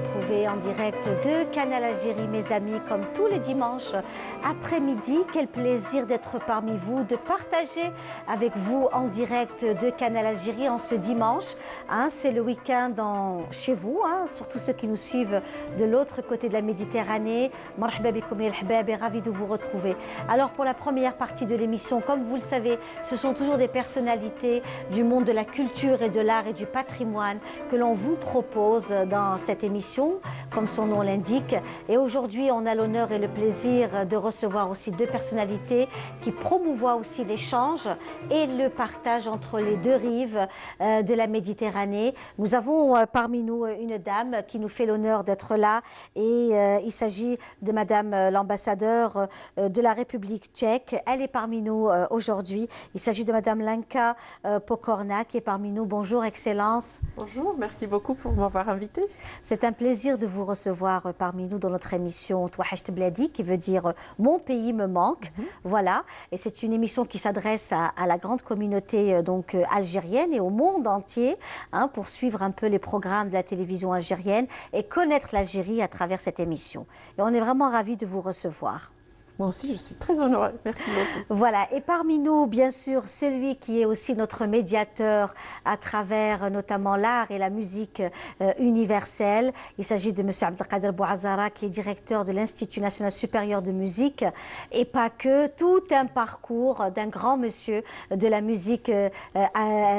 retrouver en direct de Canal Algérie, mes amis, comme tous les dimanches après-midi. Quel plaisir d'être parmi vous, de partager avec vous en direct de Canal Algérie en ce dimanche. C'est le week-end chez vous, surtout ceux qui nous suivent de l'autre côté de la Méditerranée. Marhaba bikoum ya al-ahbab, et ravi de vous retrouver. Alors pour la première partie de l'émission, comme vous le savez, ce sont toujours des personnalités du monde de la culture et de l'art et du patrimoine que l'on vous propose dans cette émission, comme son nom l'indique. Et aujourd'hui, on a l'honneur et le plaisir de recevoir aussi deux personnalités qui promouvoient aussi l'échange et le partage entre les deux rives de la Méditerranée. Nous avons parmi nous une dame qui nous fait l'honneur d'être là, et il s'agit de Madame l'ambassadeur de la République tchèque. Elle est parmi nous aujourd'hui. Il s'agit de Madame Lenka Pokorná qui est parmi nous. Bonjour, Excellence. Bonjour, merci beaucoup pour m'avoir invité. C'est un plaisir de vous recevoir parmi nous dans notre émission Touahecht Bladi, qui veut dire Mon pays me manque. Voilà, et c'est une émission qui s'adresse à la grande communauté donc algérienne et au monde entier, pour suivre un peu les programmes de la télévision algérienne et connaître l'Algérie à travers cette émission. Et on est vraiment ravis de vous recevoir. Moi aussi, je suis très honorée. Merci beaucoup. Voilà, et parmi nous, bien sûr, celui qui est aussi notre médiateur à travers notamment l'art et la musique universelle. Il s'agit de M. Abdelkader Bouazara, qui est directeur de l'Institut national supérieur de musique, et pas que, tout un parcours d'un grand monsieur de la musique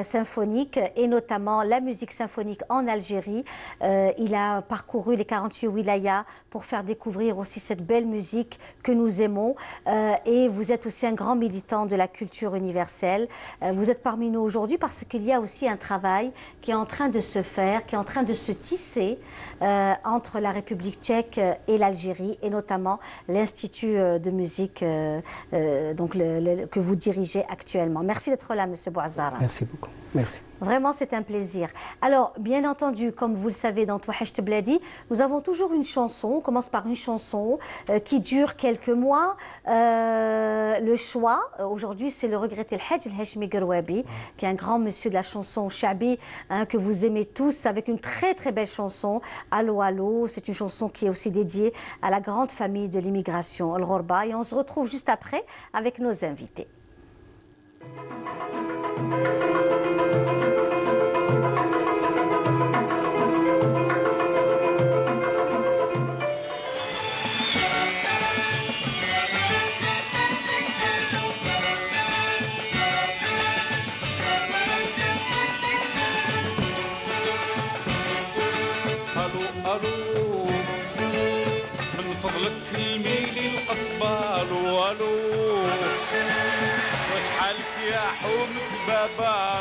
symphonique, et notamment la musique symphonique en Algérie. Il a parcouru les 48 wilayas pour faire découvrir aussi cette belle musique que nous aimons. Et vous êtes aussi un grand militant de la culture universelle. Vous êtes parmi nous aujourd'hui parce qu'il y a aussi un travail qui est en train de se faire, qui est en train de se tisser entre la République tchèque et l'Algérie, et notamment l'Institut de musique que vous dirigez actuellement. Merci d'être là, Monsieur Bouazara. Merci beaucoup. Merci. Vraiment, c'est un plaisir. Alors, bien entendu, comme vous le savez, dans Touahecht Bladi, nous avons toujours une chanson. On commence par une chanson qui dure quelques mois. Le choix, aujourd'hui, c'est le regretté El Hachmi Gerwabi, qui est un grand monsieur de la chanson Chabi, que vous aimez tous, avec une très très belle chanson, Allo Allo. C'est une chanson qui est aussi dédiée à la grande famille de l'immigration, Al Ghorba. Et on se retrouve juste après avec nos invités.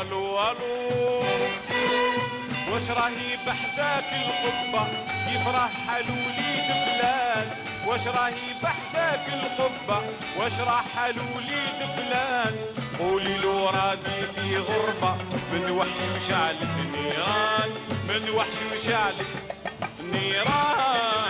الو الو واش راهي بحذاك القبة يفرح على وليد فلان واش راهي بحذاك القبة واش راح على وليد فلان قولي له راني في غربة من وحش وشعلت نيران من وحش وشعلت نيران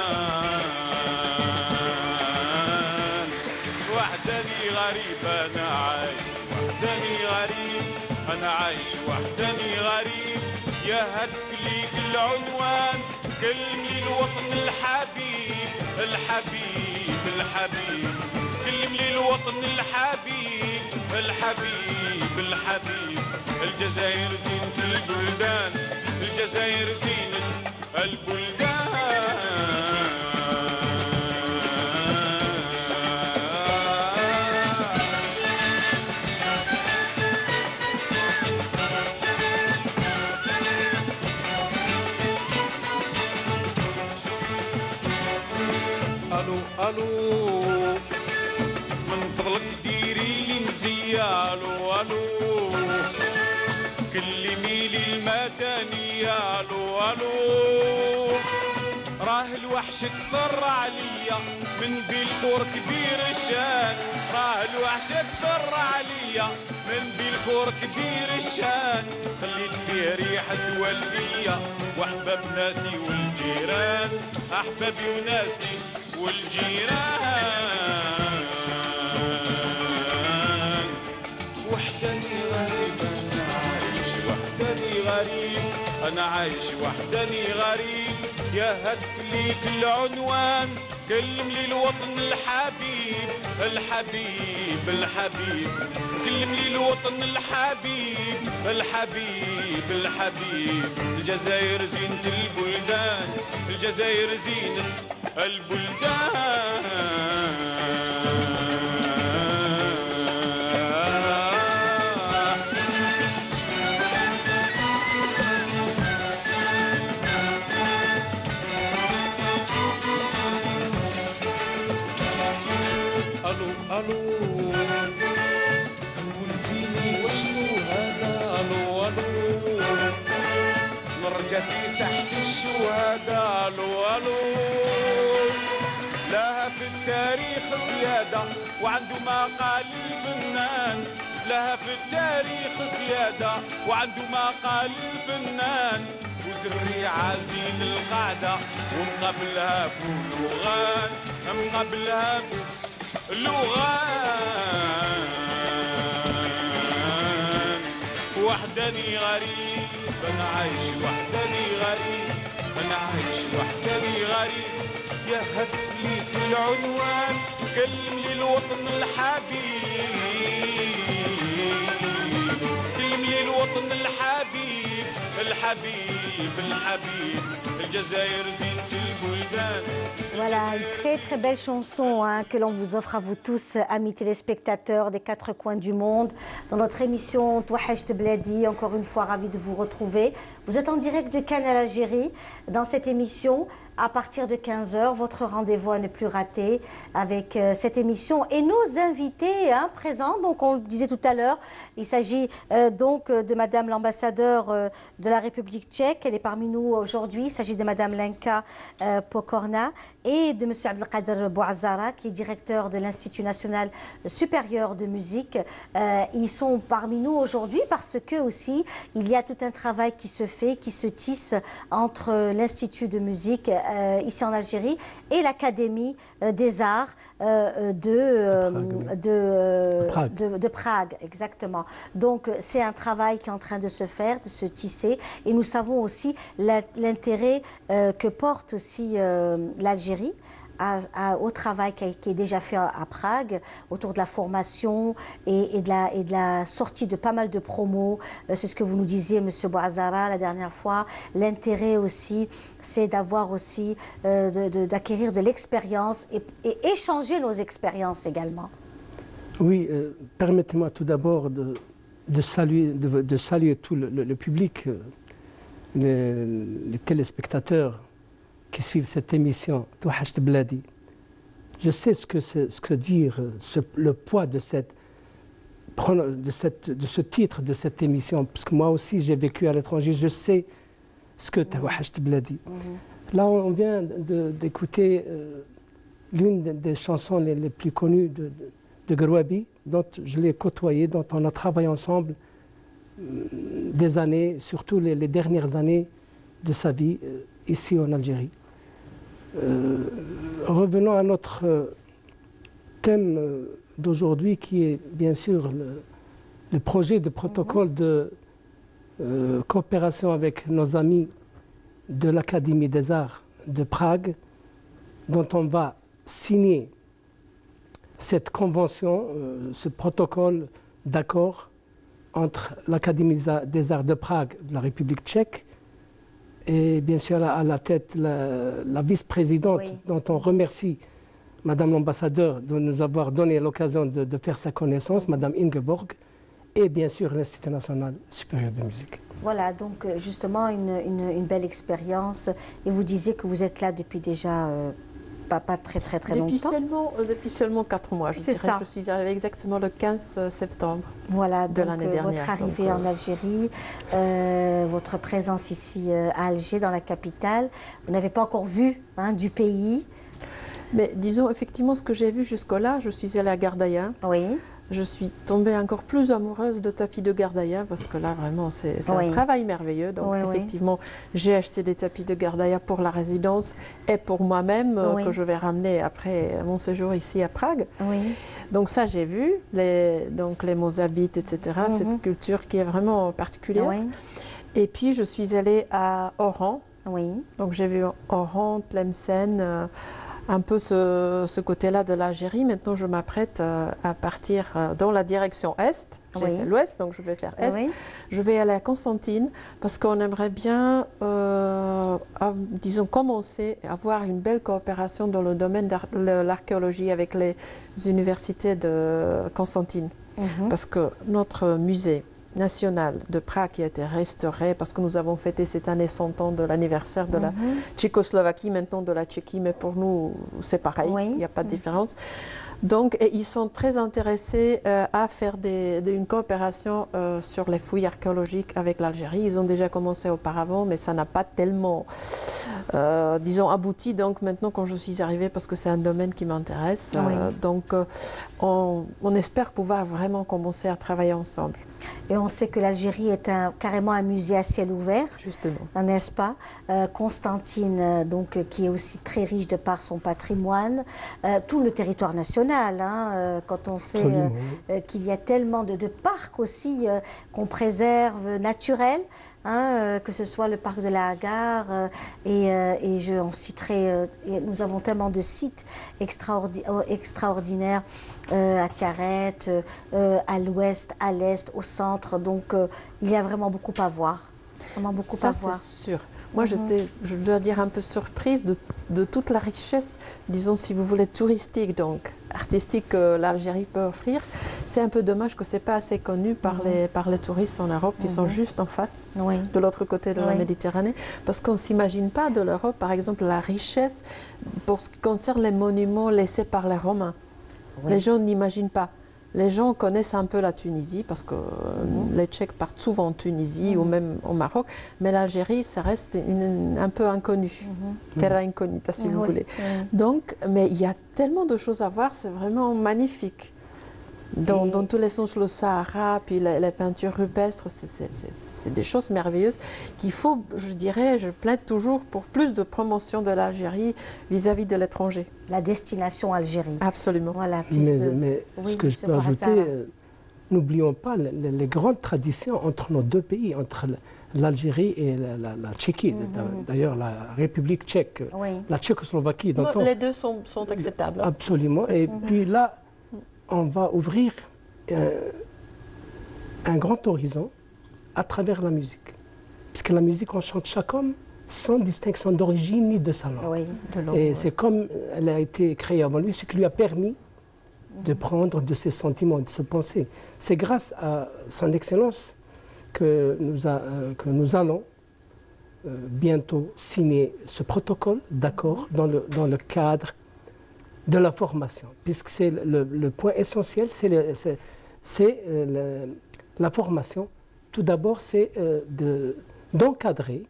وحداني غريب انا عايش وحداني غريب أنا عايش وحداني غريب يا هاتف ليك العنوان كلمني الوطن الحبيب الحبيب الحبيب كلمني الوطن الحبيب الحبيب الحبيب الجزائر زينة البلدان الجزائر زينة البلدان الو من فضلك ديري لي مزية الو الو كلمي لي المدنية الو الو راه الوحش كثر عليا من بالكور كبير الشان راه الوحش كثر عليا من بالكور كبير الشان خليت فيه ريحة والدية واحباب ناسي والجيران احبابي وناسي والجيران وحداني غريب انا عايش وحداني غريب انا عايش وحداني غريب يا هدت ليك العنوان كلم لي الوطن الحبيب الحبيب الحبيب كلم لي الوطن الحبيب الحبيب الحبيب الجزائر زينة البلدان الجزائر زينة البلدان الو قول فيني وشنو هذا الو نرجع في ساحة الشهداء الو لها في التاريخ زيادة وعنده ما قال الفنان لها في التاريخ زيادة وعنده ما قال الفنان وزري عازين القاعدة ومقابلها بلغان مقابلها لغان وحدني غريب انا عايش وحدني غريب انا عايش وحدني غريب يا هات ليك العنوان كلم لي الوطن الحبيب كلم لي الوطن الحبيب الحبيب الحبيب الجزائر زينة البلدان. Voilà, une très très belle chanson que l'on vous offre à vous tous, amis téléspectateurs des quatre coins du monde. Dans notre émission Touachecht Bladi, encore une fois, ravi de vous retrouver. Vous êtes en direct de Canal Algérie. Dans cette émission, à partir de 15h, votre rendez-vous à ne plus rater avec cette émission et nos invités présents. Donc, on le disait tout à l'heure, il s'agit donc de Madame l'ambassadeur de la République tchèque. Elle est parmi nous aujourd'hui. Il s'agit de Madame Lenka Pokorna et de Monsieur Abdelkader Bouazara, qui est directeur de l'Institut national supérieur de musique. Ils sont parmi nous aujourd'hui parce que aussi, il y a tout un travail qui se fait, qui se tisse entre l'Institut de musique ici en Algérie et l'Académie des Arts de Prague, exactement. Donc c'est un travail qui est en train de se faire, de se tisser, et nous savons aussi l'intérêt que porte aussi l'Algérie au travail qui est déjà fait à Prague autour de la formation et de la sortie de pas mal de promos. C'est ce que vous nous disiez, Monsieur Bouazara, la dernière fois. L'intérêt aussi, c'est d'avoir aussi, d'acquérir de l'expérience et échanger nos expériences également. Oui, permettez-moi tout d'abord de saluer tout le public, les téléspectateurs qui suivent cette émission Touachecht Bladi. Je sais ce que dire, le poids de ce titre de cette émission, parce que moi aussi j'ai vécu à l'étranger, je sais ce que Touachecht Bladi. Là on vient d'écouter l'une des chansons les plus connues de Grouabi, dont je l'ai côtoyé, dont on a travaillé ensemble des années, surtout les dernières années de sa vie ici en Algérie. Revenons à notre thème d'aujourd'hui qui est bien sûr le projet de protocole de coopération avec nos amis de l'Académie des Arts de Prague, dont on va signer cette convention, ce protocole d'accord entre l'Académie des Arts de Prague de la République tchèque et bien sûr à la tête la vice-présidente, oui, dont on remercie Madame l'ambassadeur de nous avoir donné l'occasion de faire sa connaissance, Madame Ingeborg, et bien sûr l'Institut national supérieur de musique. Voilà, donc justement une belle expérience. Et vous disiez que vous êtes là depuis déjà pas très longtemps. Depuis seulement 4 mois, je dirais. Ça. Je suis arrivée exactement le 15 septembre voilà, de l'année dernière. Votre arrivée en Algérie, votre présence ici à Alger, dans la capitale, vous n'avez pas encore vu du pays. Mais disons, effectivement, ce que j'ai vu jusque-là, je suis allée à Gardaïa. Oui. Je suis tombée encore plus amoureuse de tapis de Gardaïa parce que là, vraiment, c'est un travail merveilleux. Donc, effectivement, j'ai acheté des tapis de Gardaïa pour la résidence et pour moi-même, que je vais ramener après mon séjour ici à Prague. Oui. Donc ça, j'ai vu, les mozabites, etc., cette culture qui est vraiment particulière. Oui. Et puis, je suis allée à Oran, Oui. Donc j'ai vu Oran, Tlemcen, un peu ce côté-là de l'Algérie. Maintenant, je m'apprête à partir dans la direction Est. J'ai fait l'Ouest, donc je vais faire Est. Oui. Je vais aller à Constantine parce qu'on aimerait bien, disons, commencer à avoir une belle coopération dans le domaine de l'archéologie avec les universités de Constantine. Parce que notre musée national de Prague qui a été restauré parce que nous avons fêté cette année 100 ans de l'anniversaire de la Tchécoslovaquie, maintenant de la Tchéquie, mais pour nous c'est pareil, il n'y a pas de différence. Donc ils sont très intéressés à faire une coopération sur les fouilles archéologiques avec l'Algérie. Ils ont déjà commencé auparavant, mais ça n'a pas tellement, disons, abouti. Donc maintenant quand je suis arrivée, parce que c'est un domaine qui m'intéresse, donc on espère pouvoir vraiment commencer à travailler ensemble. Et on sait que l'Algérie est carrément un musée à ciel ouvert, justement, n'est-ce pas? Constantine, donc, qui est aussi très riche de par son patrimoine, tout le territoire national, hein, quand on sait qu'il y a tellement de parcs aussi qu'on préserve naturels. Hein, que ce soit le parc de la Gare et on citerai, nous avons tellement de sites extraordinaires à Tiaret, à l'ouest, à l'est, au centre, donc il y a vraiment beaucoup à voir. Vraiment beaucoup à voir. Ça c'est sûr. Moi je dois dire un peu surprise de toute la richesse, disons si vous voulez touristique, donc artistique que l'Algérie peut offrir. C'est un peu dommage que ce n'est pas assez connu par les touristes en Europe qui sont juste en face, de l'autre côté de la Méditerranée, parce qu'on ne s'imagine pas de l'Europe, par exemple, la richesse pour ce qui concerne les monuments laissés par les Romains. Les gens n'imaginent pas. Les gens connaissent un peu la Tunisie parce que les Tchèques partent souvent en Tunisie ou même au Maroc, mais l'Algérie, ça reste un peu inconnu, terra incognita si vous voulez. Donc, mais il y a tellement de choses à voir, c'est vraiment magnifique. Dans tous les sens, le Sahara, puis les peintures rupestres, c'est des choses merveilleuses qu'il faut, je dirais, je plaide toujours pour plus de promotion de l'Algérie vis-à-vis de l'étranger. La destination Algérie. Absolument. Voilà, mais ce que je peux ajouter, n'oublions pas les grandes traditions entre nos deux pays, entre l'Algérie et la Tchéquie. D'ailleurs, la République tchèque, la Tchécoslovaquie. Les deux sont acceptables. Absolument. Et puis là, on va ouvrir un grand horizon à travers la musique. Puisque la musique, on chante chaque homme sans distinction d'origine ni de sa langue. Et c'est comme elle a été créée avant lui, ce qui lui a permis de prendre de ses sentiments, de ses pensées. C'est grâce à son excellence que nous allons bientôt signer ce protocole d'accord dans le cadre de la formation, puisque c'est le point essentiel, c'est la formation. Tout d'abord, c'est d'encadrer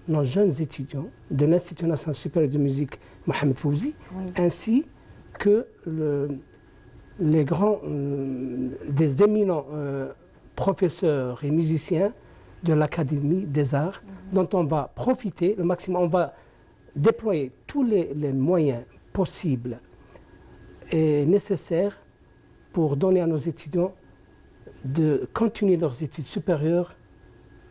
nos jeunes étudiants de l'Institut national supérieur de musique Mohamed Fouzi, ainsi que les grands, des éminents professeurs et musiciens de l'Académie des Arts, dont on va profiter le maximum. On va déployer tous les moyens possibles et nécessaires pour donner à nos étudiants de continuer leurs études supérieures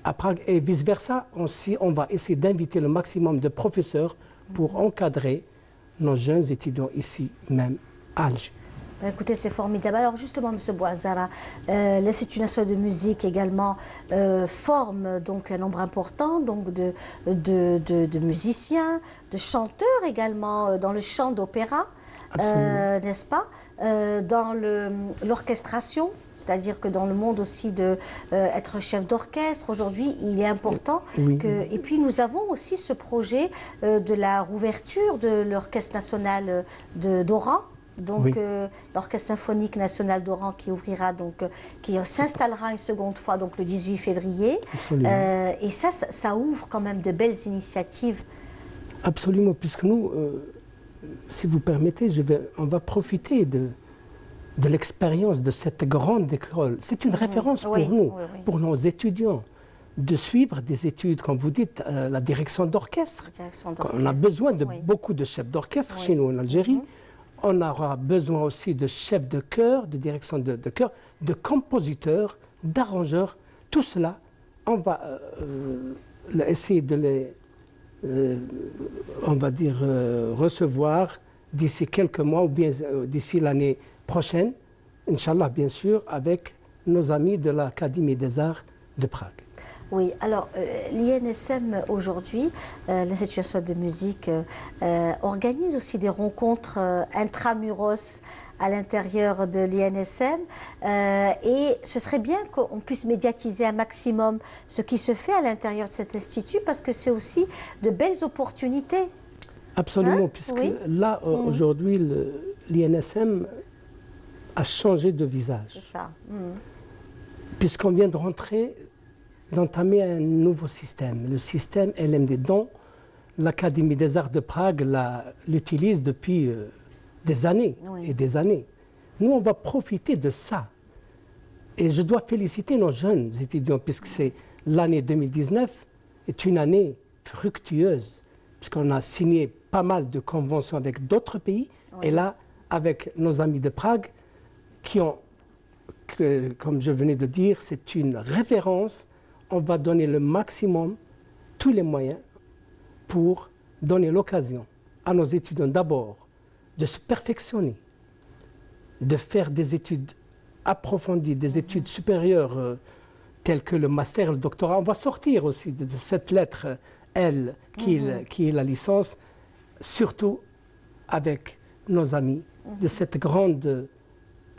à Prague et vice-versa. Aussi, on va essayer d'inviter le maximum de professeurs pour encadrer nos jeunes étudiants ici même à Alger. Écoutez, c'est formidable. Alors justement, M. Bouazzara, l'Institut national de musique également forme donc un nombre important donc de musiciens, de chanteurs également dans le chant d'opéra, n'est-ce pas, dans l'orchestration, c'est-à-dire que dans le monde aussi d'être chef d'orchestre, aujourd'hui, il est important. Et puis nous avons aussi ce projet de la rouverture de l'Orchestre national d'Oran. Donc l'Orchestre symphonique national d'Oran qui ouvrira, donc qui s'installera une seconde fois donc le 18 février. Et ça ouvre quand même de belles initiatives. Absolument, puisque nous, si vous permettez, on va profiter de l'expérience de cette grande école. C'est une référence pour nous, pour nos étudiants, de suivre des études, comme vous dites, la direction d'orchestre. On a besoin de beaucoup de chefs d'orchestre chez nous en Algérie. On aura besoin aussi de chefs de chœur, de direction de chœur, de compositeurs, d'arrangeurs. Tout cela, on va essayer de on va dire, recevoir d'ici quelques mois ou bien d'ici l'année prochaine, Inch'Allah bien sûr, avec nos amis de l'Académie des Arts de Prague. Oui, alors l'INSM aujourd'hui, l'Institut de musique, organise aussi des rencontres intramuros à l'intérieur de l'INSM et ce serait bien qu'on puisse médiatiser un maximum ce qui se fait à l'intérieur de cet institut parce que c'est aussi de belles opportunités. Absolument, puisque oui. Là, aujourd'hui, l'INSM a changé de visage. C'est ça. Puisqu'on vient de rentrer, d'entamer un nouveau système, le système LMD, dont l'Académie des Arts de Prague l'utilise depuis des années et des années. Nous, on va profiter de ça. Et je dois féliciter nos jeunes étudiants, puisque c'est l'année 2019 est une année fructueuse, puisqu'on a signé pas mal de conventions avec d'autres pays, et là, avec nos amis de Prague, qui ont, comme je venais de dire, c'est une référence. On va donner le maximum, tous les moyens, pour donner l'occasion à nos étudiants d'abord de se perfectionner, de faire des études approfondies, des études supérieures telles que le master, le doctorat. On va sortir aussi de cette lettre L qui est la licence, surtout avec nos amis de cette grande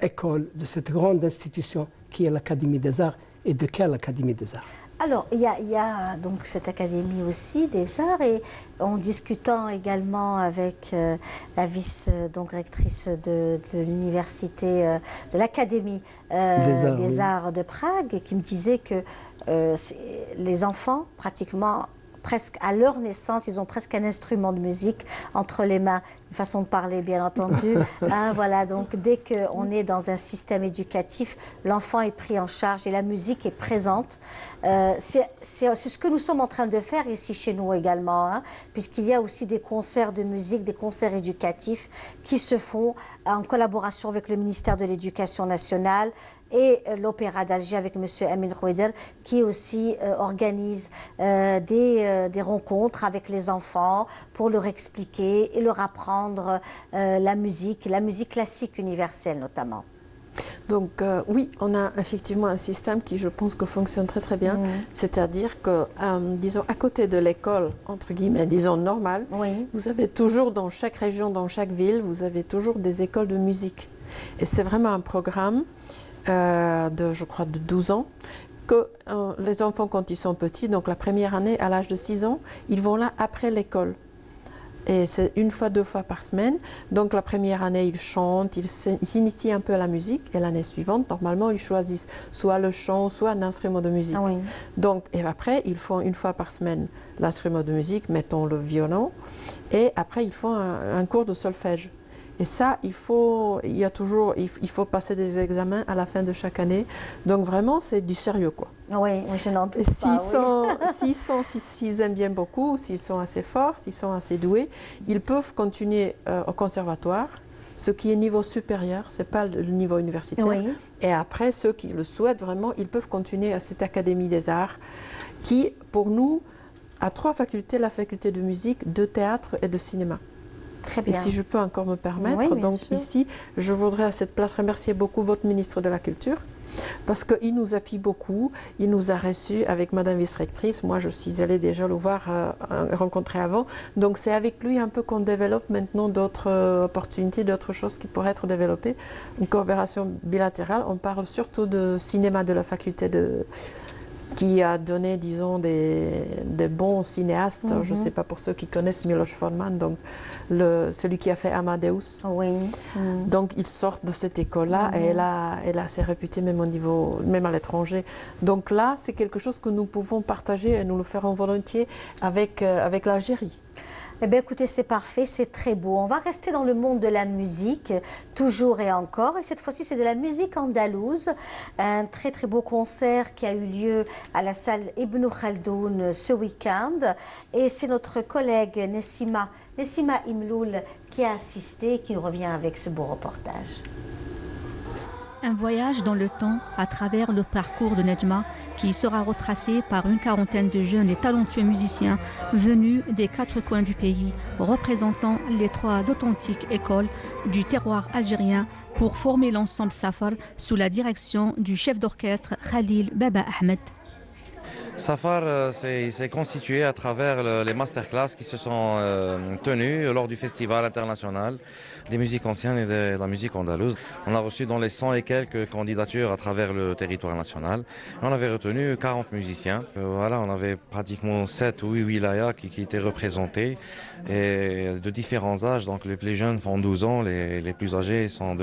école, de cette grande institution qui est l'Académie des Arts. Et de quelle Académie des Arts? Alors, il y a donc cette Académie aussi des Arts, et en discutant également avec la vice-rectrice de l'université, de l'Académie des Arts de Prague, qui me disait que les enfants, pratiquement, presque à leur naissance, ils ont presque un instrument de musique entre les mains, une façon de parler bien entendu. Voilà, donc dès qu'on est dans un système éducatif, l'enfant est pris en charge et la musique est présente. C'est ce que nous sommes en train de faire ici chez nous également, puisqu'il y a aussi des concerts de musique, des concerts éducatifs qui se font en collaboration avec le ministère de l'Éducation nationale et l'Opéra d'Alger avec M. Amin Roueder, qui aussi organise des rencontres avec les enfants pour leur expliquer et leur apprendre la musique classique universelle notamment. Donc oui, on a effectivement un système qui, je pense, que fonctionne très très bien. C'est-à-dire que, disons, à côté de l'école, entre guillemets, disons normale, vous avez toujours dans chaque région, dans chaque ville, vous avez toujours des écoles de musique. Et c'est vraiment un programme je crois, de 12 ans, que les enfants, quand ils sont petits, donc la première année, à l'âge de 6 ans, ils vont là après l'école. Et c'est 1 fois, 2 fois par semaine. Donc la première année, ils chantent, ils s'initient un peu à la musique. Et l'année suivante, normalement, ils choisissent soit le chant, soit un instrument de musique. Donc, et après, ils font 1 fois par semaine l'instrument de musique, mettons le violon. Et après, ils font un cours de solfège. Et ça, il faut passer des examens à la fin de chaque année. Donc vraiment, c'est du sérieux, quoi. Oui, je n'en doute pas. S'ils aiment bien beaucoup, s'ils sont assez forts, s'ils sont assez doués, ils peuvent continuer au conservatoire, ce qui est niveau supérieur, ce n'est pas le niveau universitaire. Et après, ceux qui le souhaitent vraiment, ils peuvent continuer à cette Académie des Arts qui, pour nous, a 3 facultés, la faculté de musique, de théâtre et de cinéma. Très bien. Et si je peux encore me permettre, donc ici, je voudrais à cette place remercier beaucoup votre ministre de la Culture, parce qu'il nous appuie beaucoup, il nous a reçus avec Madame vice-rectrice, moi je suis allée déjà le voir, rencontrer avant, donc c'est avec lui un peu qu'on développe maintenant d'autres opportunités, d'autres choses qui pourraient être développées, une coopération bilatérale. On parle surtout de cinéma de la faculté qui a donné, disons, des bons cinéastes. Je ne sais pas pour ceux qui connaissent Miloš Forman, donc celui qui a fait Amadeus. Donc ils sortent de cette école-là et elle a assez réputée même au niveau, même à l'étranger. Donc là, c'est quelque chose que nous pouvons partager et nous le ferons volontiers avec l'Algérie. Eh bien, écoutez, c'est parfait, c'est très beau. On va rester dans le monde de la musique, toujours et encore. Et cette fois-ci, c'est de la musique andalouse. Un très, très beau concert qui a eu lieu à la salle Ibn Khaldoun ce week-end. Et c'est notre collègue Nessima Imloul qui a assisté et qui revient avec ce beau reportage. Un voyage dans le temps à travers le parcours de Nedjma qui sera retracé par une quarantaine de jeunes et talentueux musiciens venus des 4 coins du pays, représentant les 3 authentiques écoles du terroir algérien pour former l'ensemble Safar sous la direction du chef d'orchestre Khalil Baba Ahmed. Safar s'est constitué à travers les masterclass qui se sont tenues lors du festival international des musiques anciennes et de la musique andalouse. On a reçu dans les 100 et quelques candidatures à travers le territoire national. On avait retenu 40 musiciens. Voilà, on avait pratiquement 7 ou 8 wilayas qui étaient représentés et de différents âges. Donc les plus jeunes font 12 ans, les plus âgés sont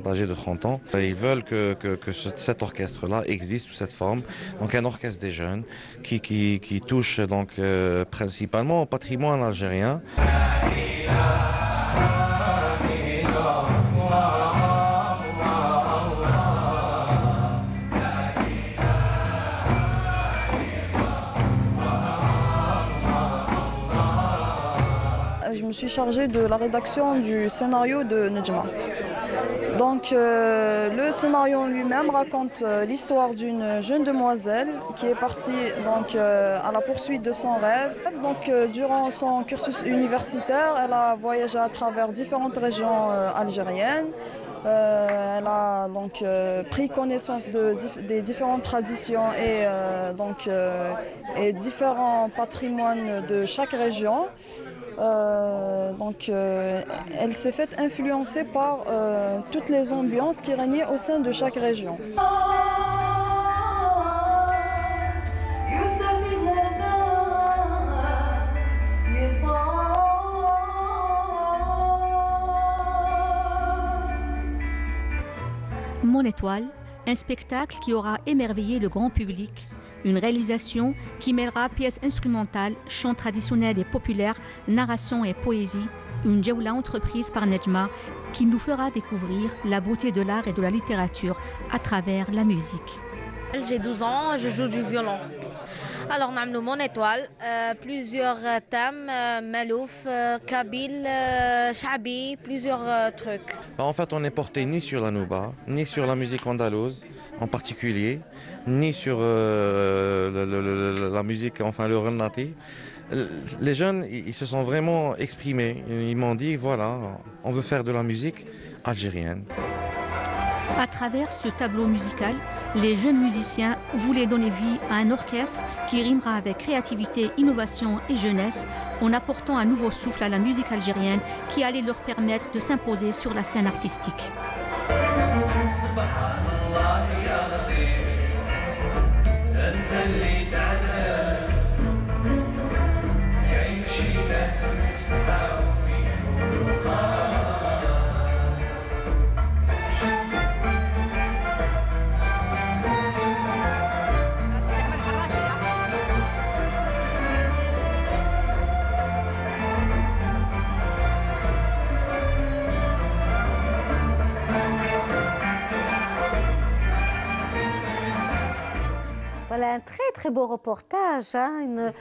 âgés de 30 ans. Ils veulent que cet orchestre-là existe sous cette forme. Donc un orchestre des jeunes qui touche donc principalement au patrimoine algérien. Je me suis chargée de la rédaction du scénario de Nedjma. Donc le scénario lui-même raconte l'histoire d'une jeune demoiselle qui est partie donc, à la poursuite de son rêve. Donc durant son cursus universitaire, elle a voyagé à travers différentes régions algériennes. Elle a donc pris connaissance des différentes traditions et différents patrimoines de chaque région. Elle s'est faite influencer par toutes les ambiances qui régnaient au sein de chaque région. Mon étoile, un spectacle qui aura émerveillé le grand public. Une réalisation qui mêlera pièces instrumentales, chants traditionnels et populaires, narration et poésie. Une djaoula entreprise par Nedjma qui nous fera découvrir la beauté de l'art et de la littérature à travers la musique. J'ai 12 ans, je joue du violon. Alors, nous Mon étoile, plusieurs thèmes, Malouf, Kabyle, Chabi, plusieurs trucs. En fait, on n'est porté ni sur la nouba, ni sur la musique andalouse en particulier, ni sur la musique, enfin le renati. Les jeunes, ils se sont vraiment exprimés. Ils m'ont dit, voilà, on veut faire de la musique algérienne. À travers ce tableau musical, les jeunes musiciens voulaient donner vie à un orchestre qui rimera avec créativité, innovation et jeunesse, en apportant un nouveau souffle à la musique algérienne qui allait leur permettre de s'imposer sur la scène artistique. Voilà un très beau reportage, hein,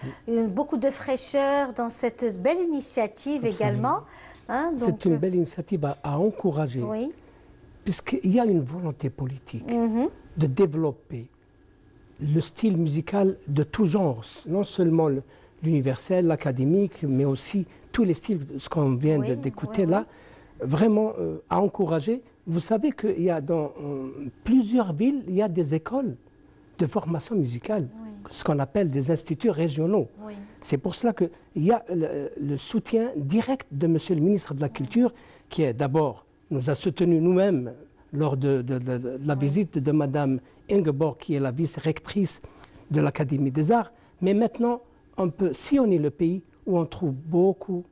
beaucoup de fraîcheur dans cette belle initiative. Absolument. Également. Hein, c'est une belle initiative à encourager, oui. Puisqu'il y a une volonté politique de développer le style musical de tout genre, non seulement l'universel, l'académique, mais aussi tous les styles, ce qu'on vient d'écouter là, vraiment à encourager. Vous savez qu'il y a dans plusieurs villes, il y a des écoles de formation musicale, ce qu'on appelle des instituts régionaux. Oui. C'est pour cela qu'il y a le soutien direct de Monsieur le ministre de la Culture, qui est d'abord, nous a soutenus nous-mêmes lors de la visite de Madame Ingeborg, qui est la vice-rectrice de l'Académie des Arts. Mais maintenant, on peut sillonner le pays où on trouve beaucoup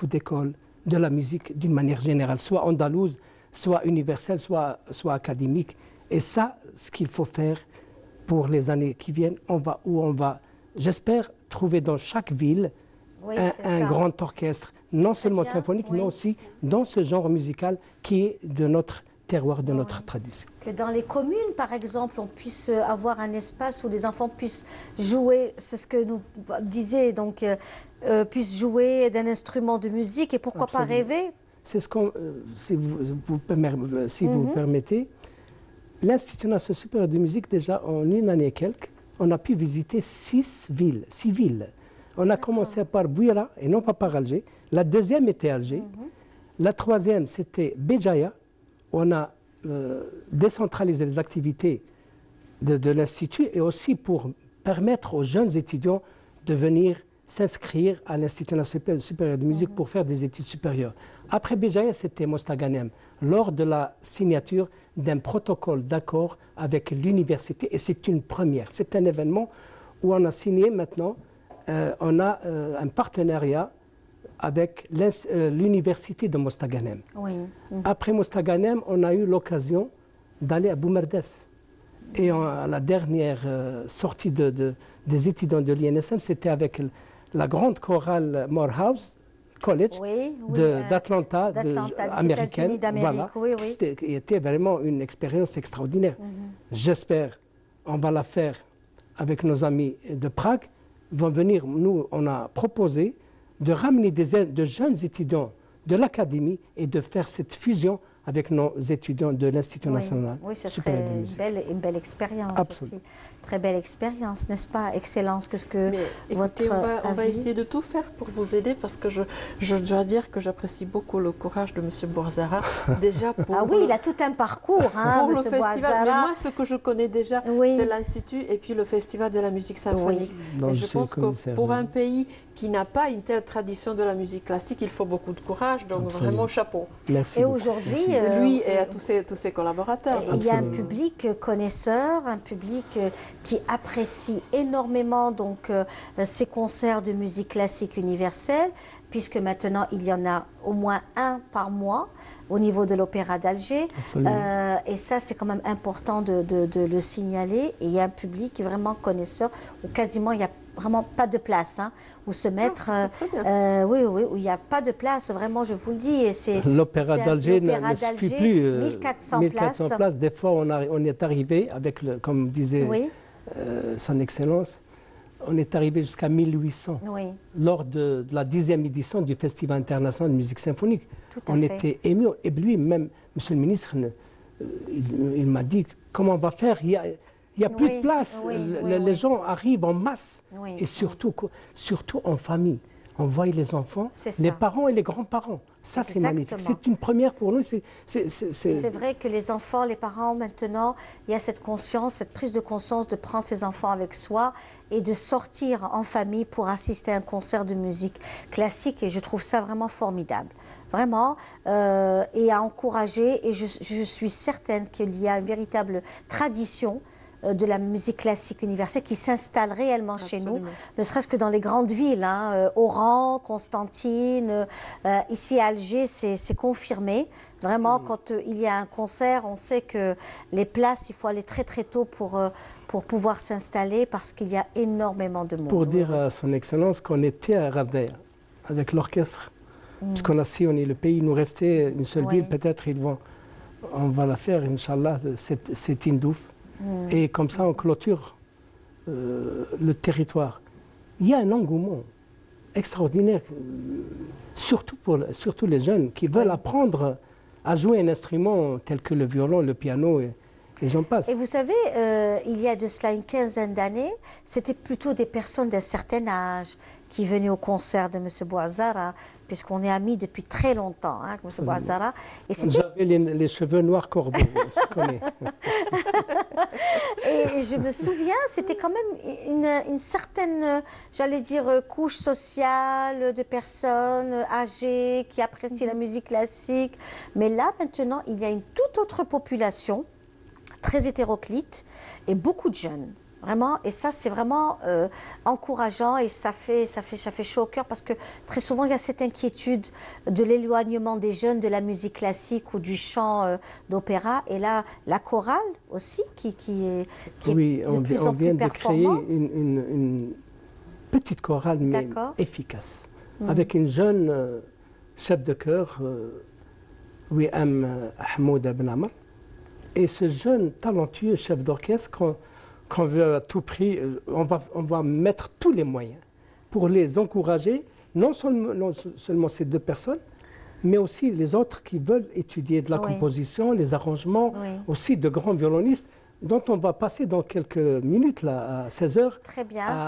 d'écoles de la musique d'une manière générale, soit andalouse, soit universelle, soit académique. Et ça, ce qu'il faut faire pour les années qui viennent, on va, j'espère, trouver dans chaque ville un grand orchestre, non seulement symphonique, mais aussi dans ce genre musical qui est de notre terroir, de notre tradition. Que dans les communes, par exemple, on puisse avoir un espace où les enfants puissent jouer, c'est ce que nous disait, donc puissent jouer d'un instrument de musique et pourquoi pas rêver. C'est ce qu'on, si vous permettez, l'Institut national supérieur de musique, déjà en une année et quelques, on a pu visiter 6 villes. On a commencé par Bouira et non pas par Alger. La deuxième était Alger. La troisième, c'était Béjaïa. On a décentralisé les activités de l'Institut et aussi pour permettre aux jeunes étudiants de venir s'inscrire à l'Institut national supérieur de musique pour faire des études supérieures. Après Béjaïa, c'était Mostaganem, lors de la signature d'un protocole d'accord avec l'université. Et c'est une première. C'est un événement où on a signé maintenant, on a un partenariat avec l'université de Mostaganem. Oui. Après Mostaganem, on a eu l'occasion d'aller à Boumerdes. Et à la dernière sortie des étudiants de l'INSM, c'était avec la grande chorale Morehouse College d'Atlanta, américaine. Voilà, qui était vraiment une expérience extraordinaire. J'espère on va la faire avec nos amis de Prague. Vont venir, nous, on a proposé de ramener de jeunes étudiants de l'académie et de faire cette fusion avec nos étudiants de l'Institut national supérieur de musique. Une belle expérience aussi. Très belle expérience, n'est-ce pas? Excellence, que ce que votre on va essayer de tout faire pour vous aider parce que je dois dire que j'apprécie beaucoup le courage de M. Bouazzara. Déjà pour ah oui, il a tout un parcours, hein, pour le festival. Mais moi, ce que je connais déjà, c'est l'Institut et puis le Festival de la musique symphonique. Et je pense que pour un pays qui n'a pas une telle tradition de la musique classique, il faut beaucoup de courage. Donc vraiment, chapeau. Merci. Et aujourd'hui, lui et à tous ses collaborateurs. Il y a un public connaisseur, un public qui apprécie énormément donc ces concerts de musique classique universelle, puisque maintenant il y en a au moins un par mois au niveau de l'Opéra d'Alger. Et ça, c'est quand même important de le signaler. Et il y a un public vraiment connaisseur, où quasiment il n'y a vraiment pas de place, hein, où se mettre, où il n'y a pas de place, vraiment, je vous le dis. L'Opéra d'Alger ne suffit plus. 1400 places. Des fois, on est arrivé avec, comme disait son Excellence, on est arrivé jusqu'à 1800 lors de la 10e édition du Festival international de musique symphonique. On était émus, et lui, même, Monsieur le ministre, il m'a dit comment on va faire. Il n'y a plus de place. Les gens arrivent en masse et surtout en famille. On voit les enfants, les parents et les grands-parents. Ça, c'est magnifique. C'est une première pour nous. C'est vrai que les enfants, les parents, maintenant, il y a cette conscience, cette prise de conscience de prendre ses enfants avec soi et de sortir en famille pour assister à un concert de musique classique. Et je trouve ça vraiment formidable. Vraiment. Et à encourager. Et je suis certaine qu'il y a une véritable tradition de la musique classique universelle qui s'installe réellement chez nous, ne serait-ce que dans les grandes villes, hein, Oran, Constantine, ici à Alger, c'est confirmé. Vraiment, quand il y a un concert, on sait que les places, il faut aller très très tôt pour pouvoir s'installer parce qu'il y a énormément de monde. Pour dire à son Excellence qu'on était à Ravdaïa avec l'orchestre, puisqu'on a sillonné le pays, il nous restait une seule ville, peut-être on va la faire, Inch'Allah, c'est Tindouf. Et comme ça, on clôture le territoire. Il y a un engouement extraordinaire, surtout les jeunes qui veulent apprendre à jouer un instrument tel que le violon, le piano et j'en passe. Et vous savez, il y a de cela une quinzaine d'années, c'était plutôt des personnes d'un certain âge qui venaient au concert de M. Bouazzara, puisqu'on est amis depuis très longtemps, hein, avec M. Bouazzara. J'avais les cheveux noirs corbeaux, on se connaît. Et je me souviens, c'était quand même une certaine, j'allais dire, couche sociale de personnes âgées qui apprécient la musique classique. Mais là, maintenant, il y a une toute autre population, très hétéroclite, et beaucoup de jeunes. Vraiment, et ça c'est vraiment encourageant et ça fait chaud au cœur parce que très souvent il y a cette inquiétude de l'éloignement des jeunes de la musique classique ou du chant d'opéra, et là la chorale aussi qui est de plus en plus performante. On vient de créer une petite chorale mais efficace, avec une jeune chef de chœur, Wiham Ahmoud Ben Amr, et ce jeune talentueux chef d'orchestre qu'on veut à tout prix, on va mettre tous les moyens pour les encourager, non seulement ces deux personnes, mais aussi les autres qui veulent étudier de la composition, les arrangements, aussi de grands violonistes, dont on va passer dans quelques minutes, là, à 16h,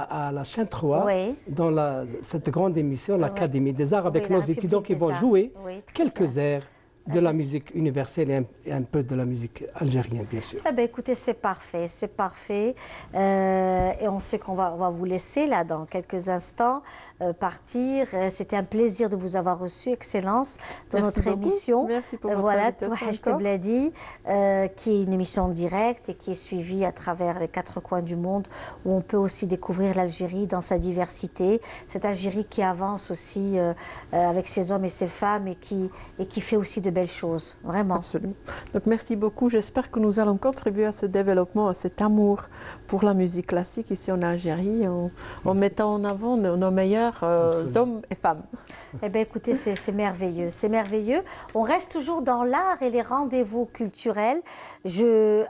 à la chaîne 3, dans cette grande émission, l'Académie des Arts, avec nos étudiants qui vont jouer quelques airs de la musique universelle et un peu de la musique algérienne, bien sûr. Eh bien, écoutez, c'est parfait, c'est parfait. Et on sait qu'on va vous laisser, là, dans quelques instants, partir. C'était un plaisir de vous avoir reçu, Excellence, dans notre émission. Merci pour votre invitation. Voilà, Touhaj Bladi, qui est une émission en direct et qui est suivie à travers les 4 coins du monde, où on peut aussi découvrir l'Algérie dans sa diversité. Cette Algérie qui avance aussi avec ses hommes et ses femmes et qui fait aussi de belles choses, vraiment. Absolument. Donc merci beaucoup. J'espère que nous allons contribuer à ce développement, à cet amour pour la musique classique ici en Algérie, en mettant en avant nos meilleurs hommes et femmes. Eh bien, écoutez, c'est merveilleux, c'est merveilleux. On reste toujours dans l'art et les rendez-vous culturels.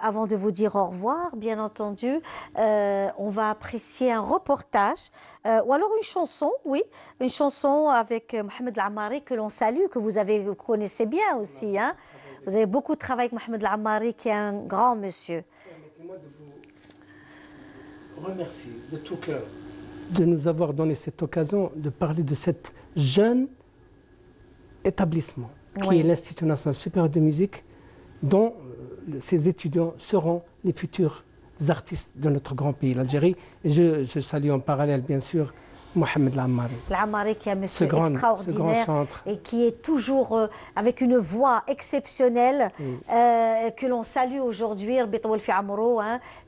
Avant de vous dire au revoir, bien entendu, on va apprécier un reportage, ou alors une chanson, oui, une chanson avec Mohamed Lamari que l'on salue, que vous connaissez bien aussi. Hein. Vous avez beaucoup travaillé avec Mohamed Lamari, qui est un grand monsieur. Permettez-moi de vous remercier de tout cœur de nous avoir donné cette occasion de parler de cet jeune établissement qui est l'Institut national supérieur de musique, dont ses étudiants seront les futurs artistes de notre grand pays, l'Algérie. Et je salue en parallèle, bien sûr, Mohamed Lamari. Lamari, qui est un monsieur extraordinaire et qui est toujours avec une voix exceptionnelle, que l'on salue aujourd'hui, hein,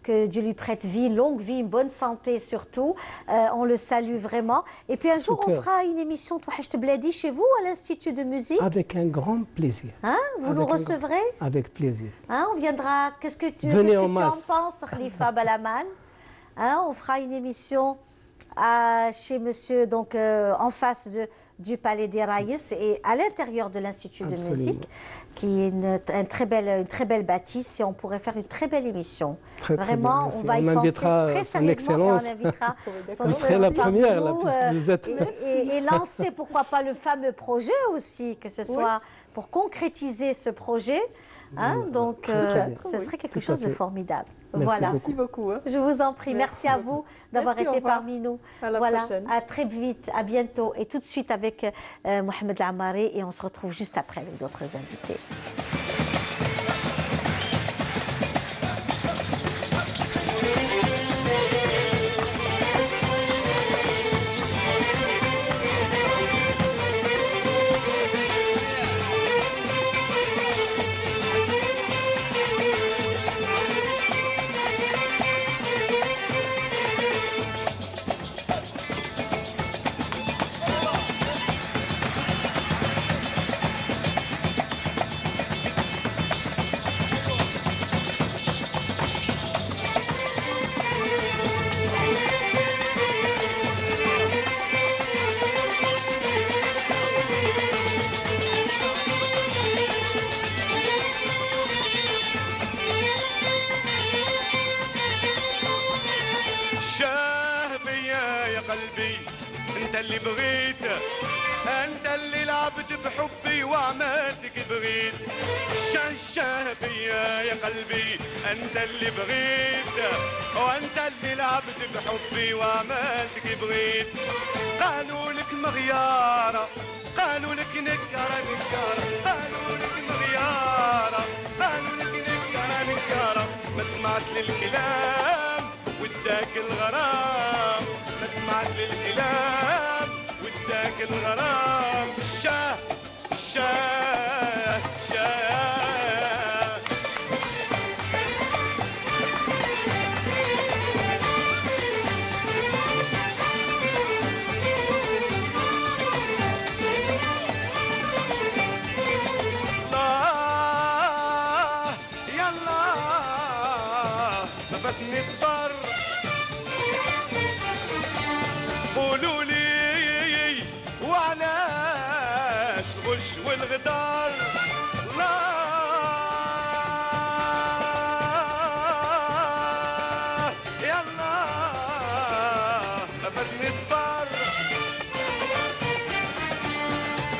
que Dieu lui prête vie, longue vie, une bonne santé surtout. On le salue vraiment. Et puis un jour, on fera une émission Touhaj Bladi chez vous, à l'Institut de musique. Avec un grand plaisir. Hein, vous nous recevrez? Avec plaisir. Hein, on viendra. Qu'est-ce que tu en penses, Khalifa Balaman? Hein, on fera une émission chez monsieur, donc en face du Palais des Raïs et à l'intérieur de l'Institut de musique, qui est une très belle bâtisse, et on pourrait faire une très belle émission. Vraiment, on va y penser très sérieusement, et on invitera vous serez la première, là, puisque vous êtes... et lancer, pourquoi pas, le fameux projet aussi, que ce soit pour concrétiser ce projet. Hein, donc, ce serait quelque chose de formidable. Voilà. Merci beaucoup. Hein. Je vous en prie. Merci à vous d'avoir été parmi nous. À la prochaine. À très vite, à bientôt. Et tout de suite avec Mohamed Lamari. Et on se retrouve juste après avec d'autres invités. انت اللي بغيت، انت اللي لعبت بحبي وعملتك بغيت. الشاشة فيا يا قلبي، انت اللي بغيت، وانت اللي لعبت بحبي وعملتك بغيت. قالوا لك مغيارة، قالوا لك نكارة نكارة، قالوا لك مغيارة، قالوا لك نكارة نكارة. ما سمعت للكلام وداك الغرام، ما سمعت للكلام وداك الغرام. الشاه الشاه شاه. الله يلا ما فاتني صبر، قولوا لي وعلاش الغش والغدار. لا يلا ما فاتني صبر،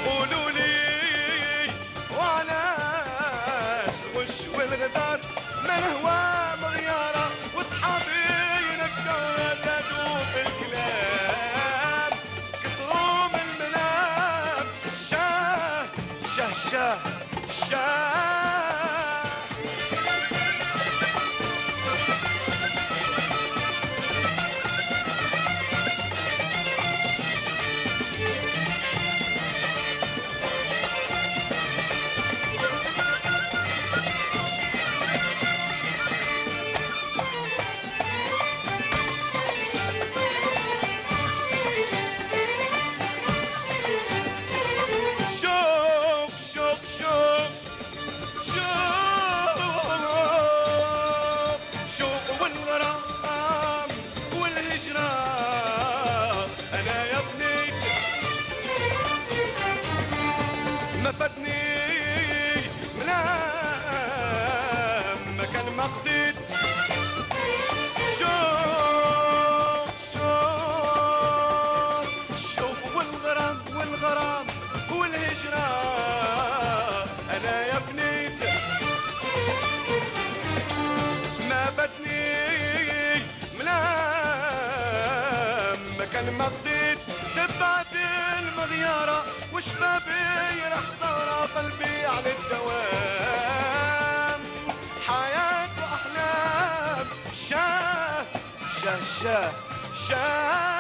قولوا لي شه شه شه ما قضيت تبعت المغيارة وشبابي رح صار قلبي على الدوام حياة وأحلام شاه شاه شاه شاه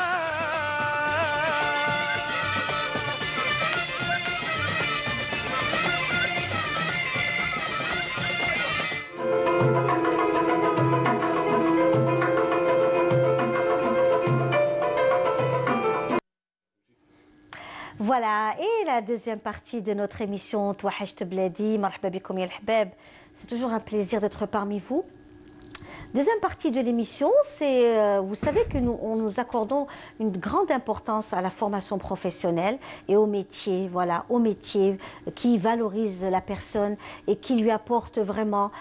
Voilà, et la deuxième partie de notre émission Touahcht Bladi, Marhaba bikoum ya l'hbab. C'est toujours un plaisir d'être parmi vous. Deuxième partie de l'émission, c'est, vous savez que nous accordons une grande importance à la formation professionnelle et au métier, voilà, au métier qui valorise la personne et qui lui apporte vraiment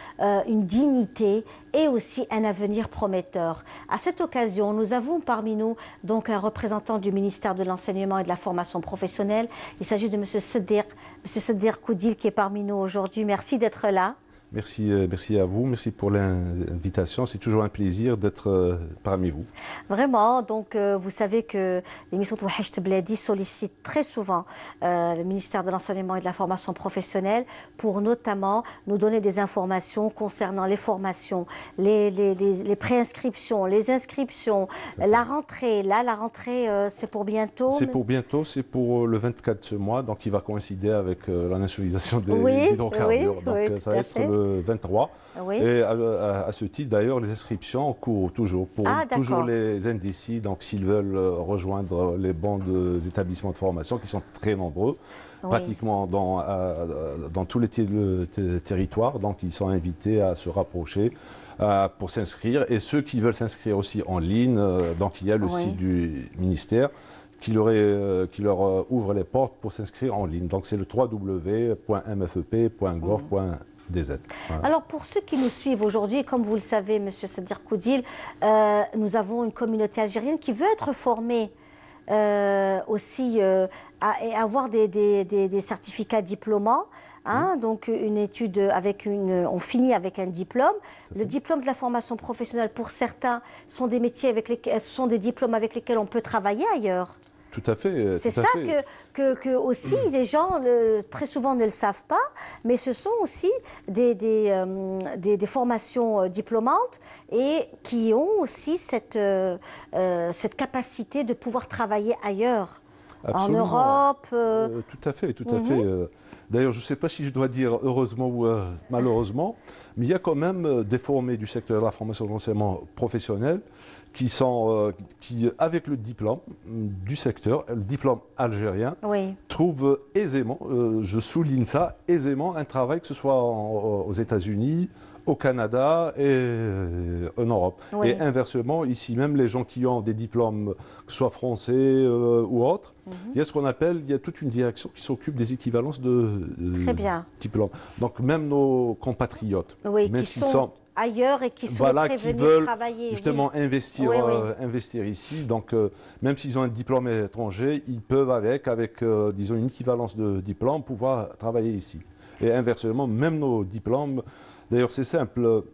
une dignité et aussi un avenir prometteur. À cette occasion, nous avons parmi nous donc un représentant du ministère de l'Enseignement et de la Formation professionnelle. Il s'agit de M. Saddir Koudil qui est parmi nous aujourd'hui. Merci d'être là. Merci, merci à vous, merci pour l'invitation. C'est toujours un plaisir d'être parmi vous. Vraiment, donc vous savez que l'émission Touahcht Bladi sollicite très souvent le ministère de l'Enseignement et de la Formation professionnelle pour notamment nous donner des informations concernant les formations, les préinscriptions, les inscriptions, la rentrée. Là, la rentrée, c'est pour bientôt. C'est pour bientôt, c'est pour le 24 de ce mois, donc il va coïncider avec la nationalisation des hydrocarbures. Donc ça va être le 23. Oui. Et à ce titre, d'ailleurs, les inscriptions courent toujours pour toujours les indécis. Donc, s'ils veulent rejoindre les bancs des établissements de formation, qui sont très nombreux, pratiquement dans tous les territoires, donc ils sont invités à se rapprocher pour s'inscrire. Et ceux qui veulent s'inscrire aussi en ligne, donc il y a le site du ministère qui leur ouvre les portes pour s'inscrire en ligne. Donc, c'est le www.mfep.gov.fr. Voilà. Alors pour ceux qui nous suivent aujourd'hui, comme vous le savez, M. Saddir Koudil, nous avons une communauté algérienne qui veut être formée aussi et avoir des certificats diplômants. Hein, donc une étude avec on finit avec un diplôme. Le diplôme de la formation professionnelle pour certains sont des métiers sont des diplômes avec lesquels on peut travailler ailleurs. Tout à fait. C'est ça que aussi les gens très souvent ne le savent pas, mais ce sont aussi des formations diplômantes et qui ont aussi cette capacité de pouvoir travailler ailleurs. Absolument. En Europe. Tout à fait, tout à fait. D'ailleurs, je ne sais pas si je dois dire heureusement ou malheureusement, mais il y a quand même des formés du secteur de la formation et de l'enseignement professionnel qui avec le diplôme du secteur, le diplôme algérien, trouvent aisément, je souligne ça, aisément un travail, que ce soit aux États-Unis, au Canada et en Europe. Et inversement, ici même, les gens qui ont des diplômes, que ce soit français ou autres, il y a ce qu'on appelle, il y a toute une direction qui s'occupe des équivalences de diplômes. Donc même nos compatriotes, même qui sont ailleurs et qui sont qui veulent travailler, justement investir ici. Donc même s'ils ont un diplôme étranger, ils peuvent avec disons une équivalence de diplôme pouvoir travailler ici. Et inversement, même nos diplômes, d'ailleurs c'est simple,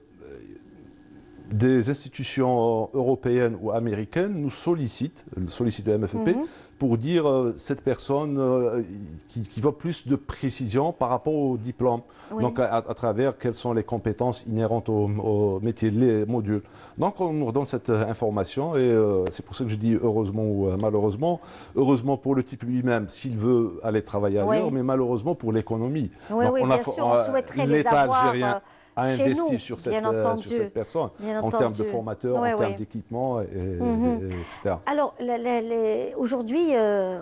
des institutions européennes ou américaines nous sollicitent le MFEP pour dire cette personne qui veut plus de précision par rapport au diplôme. Oui. Donc à travers quelles sont les compétences inhérentes au métier, les modules. Donc on nous redonne cette information et c'est pour ça que je dis heureusement ou malheureusement. Heureusement pour le type lui-même s'il veut aller travailler ailleurs, mais malheureusement pour l'économie. Oui, donc, bien sûr, on souhaiterait les avoir algérien a investi nous, sur cette personne, en termes de formateurs, en termes d'équipement, etc. Alors, aujourd'hui,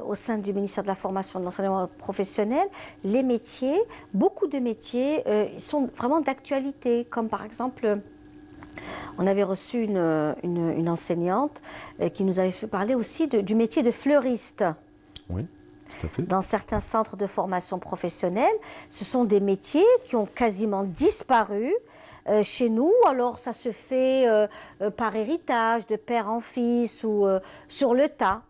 au sein du ministère de la Formation et de l'Enseignement professionnel, les métiers, beaucoup de métiers sont vraiment d'actualité, comme par exemple... On avait reçu une enseignante qui nous avait fait parler aussi du métier de fleuriste. Oui. Dans certains centres de formation professionnelle, ce sont des métiers qui ont quasiment disparu chez nous. Alors ça se fait par héritage, de père en fils ou sur le tas.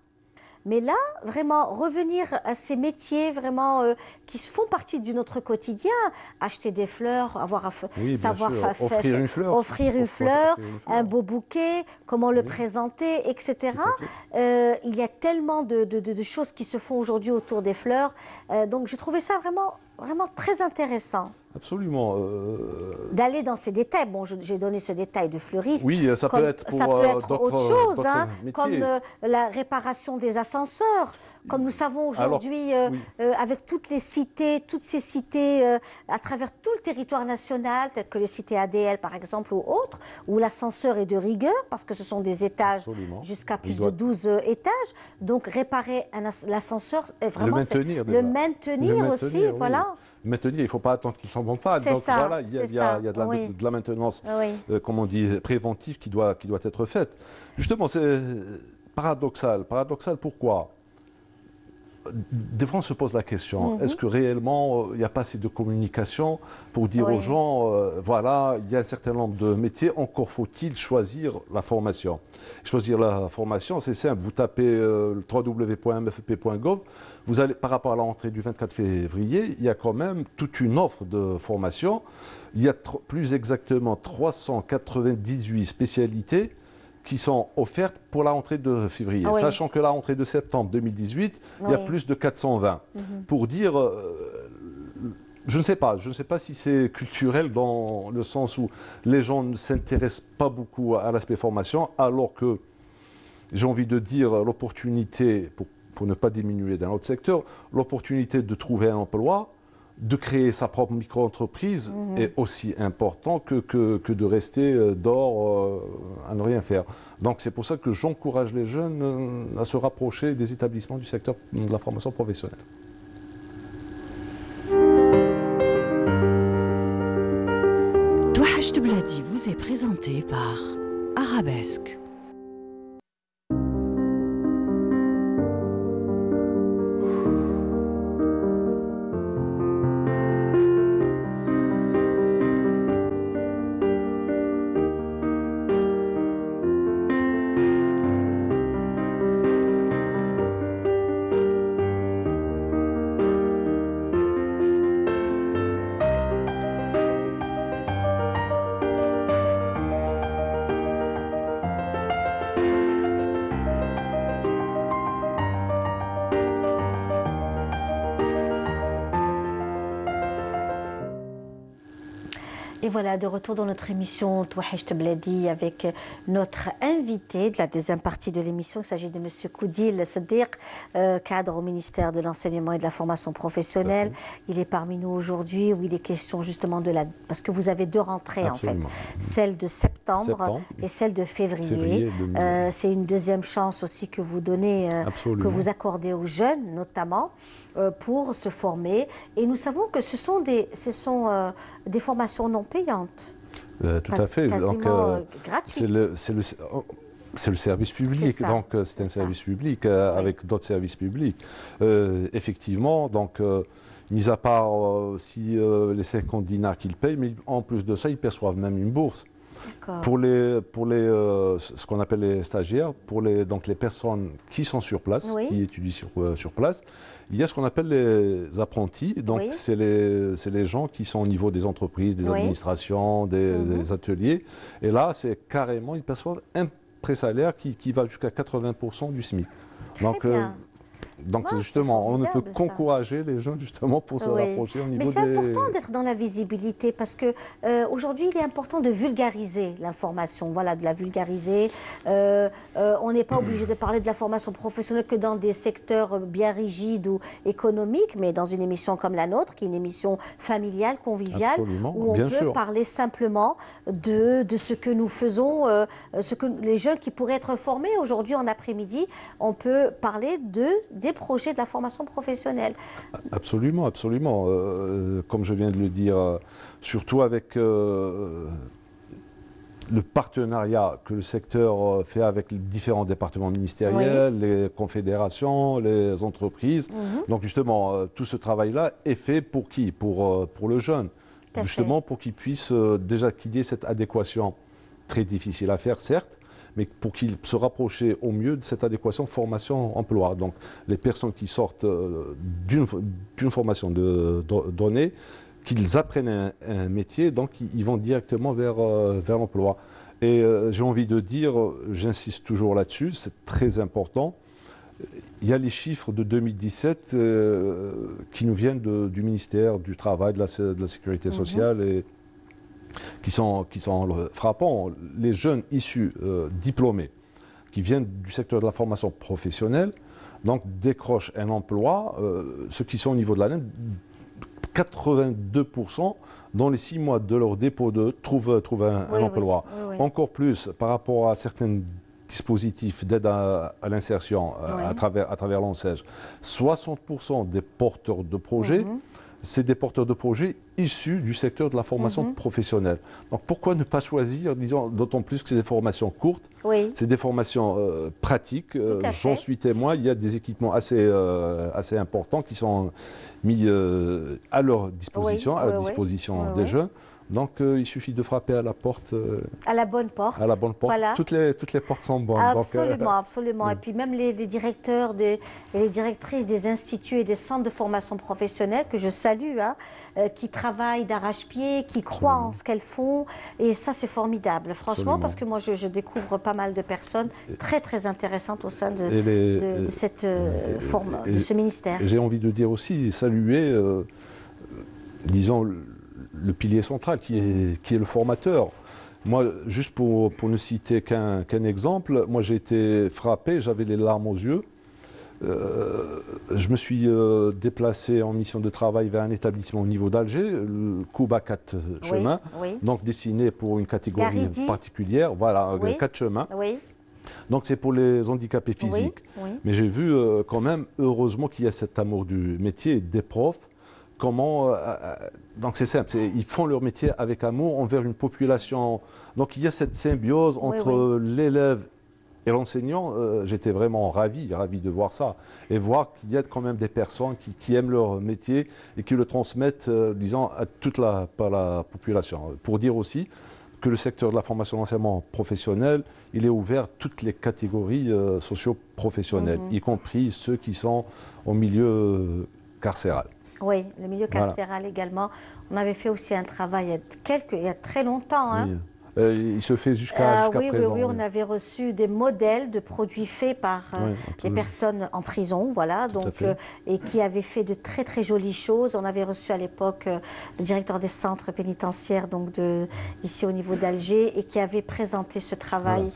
Mais là, vraiment, revenir à ces métiers vraiment qui font partie de notre quotidien, acheter des fleurs, savoir offrir une fleur, un beau bouquet, comment le présenter, etc. Il y a tellement de choses qui se font aujourd'hui autour des fleurs. Donc, j'ai trouvé ça vraiment très intéressant. Absolument. D'aller dans ces détails. Bon, j'ai donné ce détail de fleuriste. Oui, ça peut être pour autre chose, hein, comme la réparation des ascenseurs. Comme nous savons aujourd'hui, avec toutes ces cités à travers tout le territoire national, telles que les cités ADL par exemple ou autres, où l'ascenseur est de rigueur, parce que ce sont des étages jusqu'à plus de 12 étages. Donc réparer l'ascenseur, vraiment, le maintenir aussi, voilà. Maintenir, il ne faut pas attendre qu'il ne s'en vende pas. Donc voilà, il y a de la maintenance, comme on dit, préventive qui doit être faite. Justement, c'est paradoxal. Paradoxal pourquoi? Des fois, on se pose la question, est-ce que réellement, il n'y a pas assez de communication pour dire aux gens, voilà, il y a un certain nombre de métiers, encore faut-il choisir la formation. Choisir la formation, c'est simple, vous tapez le www.mfep.gov, vous allez, par rapport à la rentrée du 24 février, il y a quand même toute une offre de formation. Il y a plus exactement 398 spécialités qui sont offertes pour la rentrée de février. Sachant que la rentrée de septembre 2018, il y a plus de 420. Pour dire, je ne sais pas si c'est culturel dans le sens où les gens ne s'intéressent pas beaucoup à l'aspect formation, alors que, j'ai envie de dire, l'opportunité, pour ne pas diminuer d'un autre secteur, l'opportunité de trouver un emploi, de créer sa propre micro-entreprise est aussi important que de rester dehors à ne rien faire. Donc c'est pour ça que j'encourage les jeunes à se rapprocher des établissements du secteur de la formation professionnelle. Touhachte Bladi vous est présenté par Arabesque. Et voilà, de retour dans notre émission Touhachte Bladi avec notre invité de la deuxième partie de l'émission. Il s'agit de M. Koudil Siddiq, cadre au ministère de l'Enseignement et de la Formation professionnelle. Il est parmi nous aujourd'hui où il est question justement de la... Parce que vous avez deux rentrées en fait, celle de septembre et celle de février. C'est une deuxième chance aussi que vous donnez, que vous accordez aux jeunes notamment, pour se former. Et nous savons que ce sont des formations non payantes. Tout à fait. Donc, gratuites. C'est le service public, donc c'est un service public avec d'autres services publics. Effectivement, donc, mis à part si les 50 dinars qu'ils payent, mais en plus de ça, ils perçoivent même une bourse. Pour ce qu'on appelle les stagiaires, donc les personnes qui sont sur place, qui étudient sur place, il y a ce qu'on appelle les apprentis. Donc c'est les gens qui sont au niveau des entreprises, des administrations, des ateliers. Et là, c'est carrément, ils perçoivent un pré-salaire qui va jusqu'à 80% du SMIC. Donc Donc justement, on ne peut qu'encourager les jeunes justement pour se rapprocher au niveau des... Mais c'est important d'être dans la visibilité parce que aujourd'hui, il est important de vulgariser l'information. Voilà, de la vulgariser. On n'est pas obligé de parler de la formation professionnelle que dans des secteurs bien rigides ou économiques, mais dans une émission comme la nôtre, qui est une émission familiale, conviviale, où on peut parler simplement de ce que nous faisons, ce que les jeunes qui pourraient être formés aujourd'hui en après-midi, on peut parler des projets de la formation professionnelle. Absolument, absolument. Comme je viens de le dire, surtout avec le partenariat que le secteur fait avec les différents départements ministériels, les confédérations, les entreprises. Donc justement, tout ce travail-là est fait pour qui? Pour le jeune. Justement pour qu'il puisse déjà qu'il y ait cette adéquation très difficile à faire, certes, mais pour qu'ils se rapprochent au mieux de cette adéquation formation-emploi. Donc, les personnes qui sortent d'une formation donnée, qu'ils apprennent un métier, donc ils vont directement vers l'emploi. Et j'ai envie de dire, j'insiste toujours là-dessus, c'est très important. Il y a les chiffres de 2017 qui nous viennent du ministère du Travail, de la Sécurité sociale et qui sont frappants. Les jeunes issus diplômés qui viennent du secteur de la formation professionnelle donc décrochent un emploi, ceux qui sont au niveau de l'année, 82% dans les 6 mois de leur dépôt trouvent un emploi. Encore plus par rapport à certains dispositifs d'aide à l'insertion à travers l'ANSEJ. 60% des porteurs de projets, c'est des porteurs de projets issus du secteur de la formation professionnelle. Donc pourquoi ne pas choisir, disons, d'autant plus que c'est des formations courtes, c'est des formations pratiques. J'en suis témoin, il y a des équipements assez importants qui sont mis à leur disposition, à la disposition des jeunes. Donc il suffit de frapper à la porte. À la bonne porte. À la bonne porte. Voilà. Toutes les portes sont bonnes. Absolument, absolument. Et puis même les directeurs et les directrices des instituts et des centres de formation professionnelle que je salue, qui travaillent d'arrache-pied, qui croient en ce qu'elles font. Et ça, c'est formidable, franchement, parce que moi, je découvre pas mal de personnes très, très intéressantes au sein de ce ministère. J'ai envie de dire aussi, saluer, disons, le pilier central qui est le formateur. Moi, juste pour ne citer qu'un exemple, moi j'ai été frappé, j'avais les larmes aux yeux. Je me suis déplacé en mission de travail vers un établissement au niveau d'Alger, le Kouba 4 chemins, donc destiné pour une catégorie particulière, voilà, 4 chemins. Donc c'est pour les handicapés physiques. Mais j'ai vu quand même, heureusement qu'il y a cet amour du métier des profs. Comment, donc c'est simple, ils font leur métier avec amour envers une population. Donc il y a cette symbiose entre l'élève et l'enseignant. J'étais vraiment ravi de voir ça. Et voir qu'il y a quand même des personnes qui aiment leur métier et qui le transmettent, disons, à toute la population. Pour dire aussi que le secteur de la formation d'enseignement professionnel, il est ouvert à toutes les catégories socio-professionnelles, y compris ceux qui sont au milieu carcéral. Oui, le milieu carcéral également. On avait fait aussi un travail il y a très longtemps. Hein. Il se fait jusqu'à présent. Oui, on avait reçu des modèles de produits faits par des personnes en prison, voilà, donc, et qui avaient fait de très très jolies choses. On avait reçu à l'époque le directeur des centres pénitentiaires, donc ici au niveau d'Alger, et qui avait présenté ce travail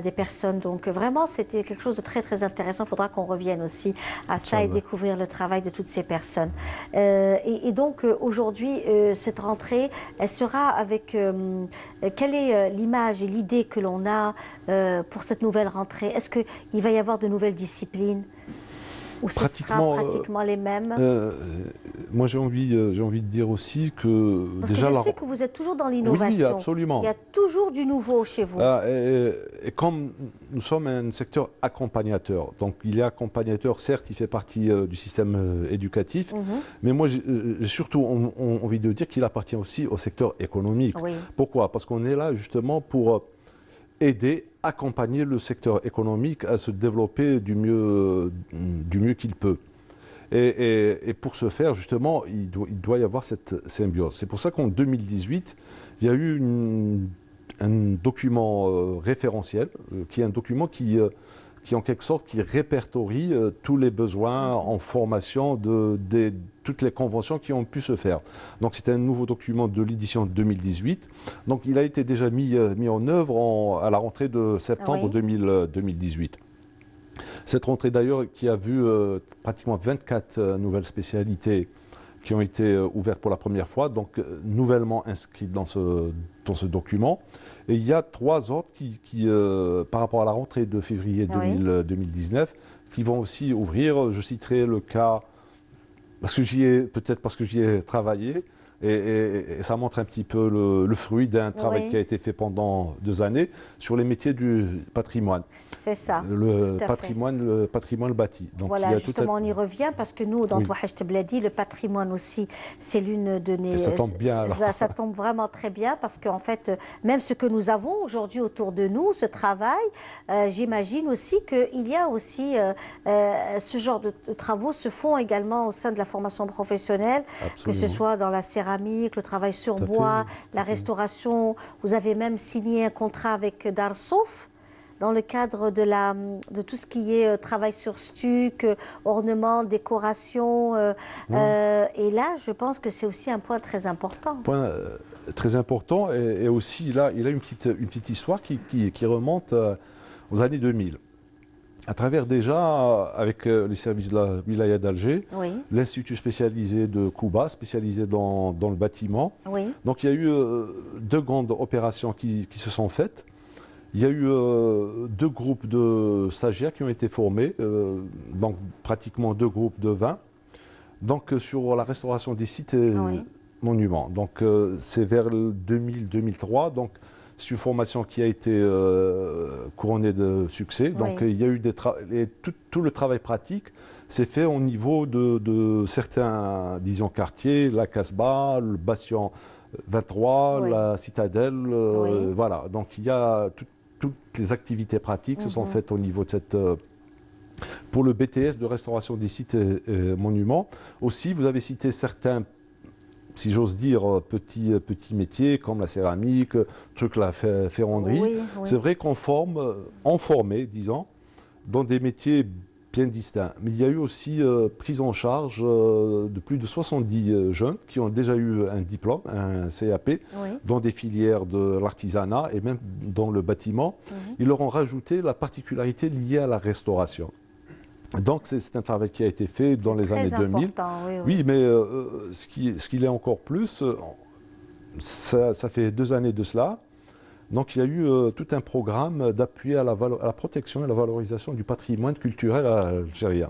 des personnes. Donc vraiment, c'était quelque chose de très très intéressant. Il faudra qu'on revienne aussi à ça et découvrir le travail de toutes ces personnes. Et donc aujourd'hui, cette rentrée, elle sera avec quelle est l'image et l'idée que l'on a pour cette nouvelle rentrée? Est-ce qu'il va y avoir de nouvelles disciplines ou ce sera pratiquement les mêmes? Moi, j'ai envie de dire aussi que... Parce que je sais que vous êtes toujours dans l'innovation. Oui, absolument. Il y a toujours du nouveau chez vous. Et comme nous sommes un secteur accompagnateur, donc il est accompagnateur, certes, il fait partie du système éducatif, mais moi, j'ai surtout envie de dire qu'il appartient aussi au secteur économique. Pourquoi? Parce qu'on est là justement pour aider, accompagner le secteur économique à se développer du mieux qu'il peut. Et pour ce faire, justement, il doit y avoir cette symbiose. C'est pour ça qu'en 2018, il y a eu un document référentiel, qui est un document qui qui en quelque sorte qui répertorie tous les besoins en formation toutes les conventions qui ont pu se faire. Donc c'est un nouveau document de l'édition 2018. Donc il a été déjà mis en œuvre à la rentrée de septembre 2018. Cette rentrée d'ailleurs qui a vu pratiquement 24 nouvelles spécialités qui ont été ouvertes pour la première fois, donc nouvellement inscrites dans ce document. Et il y a 3 autres qui par rapport à la rentrée de février 2019, qui vont aussi ouvrir. Je citerai le cas, peut-être parce que j'y ai travaillé, et ça montre un petit peu le fruit d'un travail qui a été fait pendant 2 années sur les métiers du patrimoine. C'est ça, le patrimoine bâti. Donc, voilà, justement, on y revient parce que nous, dans Touachecht Bladi, le patrimoine aussi, c'est l'une de nos... Ça tombe bien, alors. Ça tombe vraiment très bien parce qu'en fait, même ce que nous avons aujourd'hui autour de nous, ce travail, j'imagine aussi qu'il y a aussi ce genre de travaux se font également au sein de la formation professionnelle, que ce soit dans la céramique, le travail sur bois, la restauration. Vous avez même signé un contrat avec Darsouf dans le cadre de tout ce qui est travail sur stuc, ornement, décoration. Et là, je pense que c'est aussi un point très important. Point très important. Et aussi, là, il a une petite histoire qui remonte aux années 2000. À travers déjà, avec les services de la Wilaya d'Alger, l'Institut spécialisé de Kouba, spécialisé dans le bâtiment. Donc il y a eu 2 grandes opérations qui se sont faites. Il y a eu 2 groupes de stagiaires qui ont été formés, donc pratiquement 2 groupes de 20. Donc sur la restauration des sites et monuments. Donc c'est vers 2000-2003. Donc c'est une formation qui a été couronnée de succès. Donc il y a eu tout le travail pratique s'est fait au niveau de certains, disons, quartiers, la Casbah, le Bastion 23, la Citadelle. Voilà. Donc il y a toutes les activités pratiques se sont faites au niveau de cette... pour le BTS de restauration des sites et monuments. Aussi, vous avez cité certains, si j'ose dire, petits métiers comme la céramique, la ferronnerie. C'est vrai qu'on formait, disons, dans des métiers bien distincts. Mais il y a eu aussi prise en charge de plus de 70 jeunes qui ont déjà eu un diplôme, un CAP, dans des filières de l'artisanat et même dans le bâtiment. Ils leur ont rajouté la particularité liée à la restauration. Donc c'est un travail qui a été fait dans les années 2000. Oui, mais ce qu'il est encore plus, ça fait 2 années de cela. Donc il y a eu tout un programme d'appui à la protection et à la valorisation du patrimoine culturel à Algérie.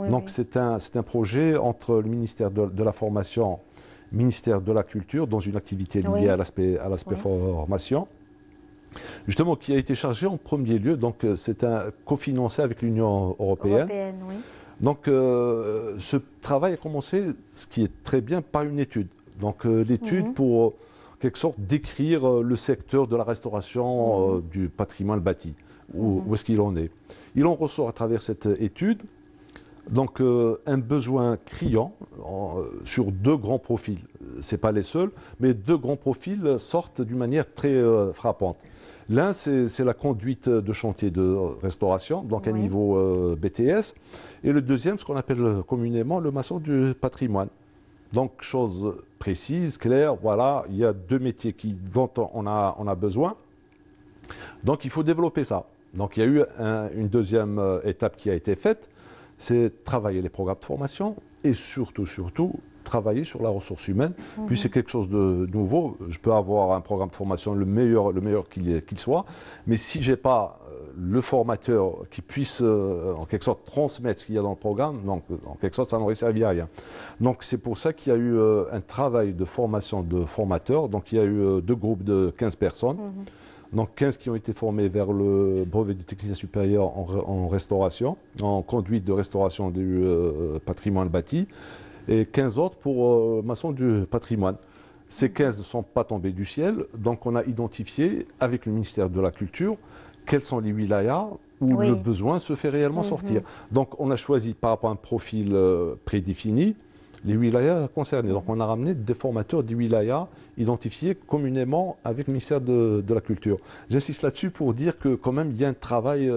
Donc c'est un projet entre le ministère de la Formation, le ministère de la Culture, dans une activité liée à l'aspect formation. Justement, qui a été chargé en premier lieu, donc c'est un cofinancé avec l'Union européenne. Donc ce travail a commencé, ce qui est très bien, par une étude. Donc l'étude pour, quelque sorte, décrire le secteur de la restauration du patrimoine bâti, où est-ce qu'il en est. Il en ressort à travers cette étude, donc un besoin criant sur 2 grands profils. Ce n'est pas les seuls, mais 2 grands profils sortent d'une manière très frappante. L'un, c'est la conduite de chantier de restauration, donc à niveau BTS. Et le deuxième, ce qu'on appelle communément le maçon du patrimoine. Donc, chose précise, claire, voilà, il y a 2 métiers dont on a besoin. Donc, il faut développer ça. Donc, il y a eu une deuxième étape qui a été faite, c'est travailler les programmes de formation et surtout, travailler sur la ressource humaine. Puis c'est quelque chose de nouveau. Je peux avoir un programme de formation le meilleur qu'il soit, mais si je n'ai pas le formateur qui puisse en quelque sorte transmettre ce qu'il y a dans le programme, donc en quelque sorte ça n'aurait servi à rien. Donc c'est pour ça qu'il y a eu un travail de formation de formateurs. Donc il y a eu 2 groupes de 15 personnes. Donc 15 qui ont été formés vers le brevet de technicien supérieur en restauration, en conduite de restauration du patrimoine bâti, et 15 autres pour maçon du patrimoine. Ces 15 ne sont pas tombés du ciel, donc on a identifié avec le ministère de la Culture quels sont les wilayas où le besoin se fait réellement sortir. Donc on a choisi par rapport à un profil prédéfini les wilayas concernés. Donc on a ramené des formateurs des wilayas identifiés communément avec le ministère de la Culture. J'insiste là-dessus pour dire que quand même il y a un travail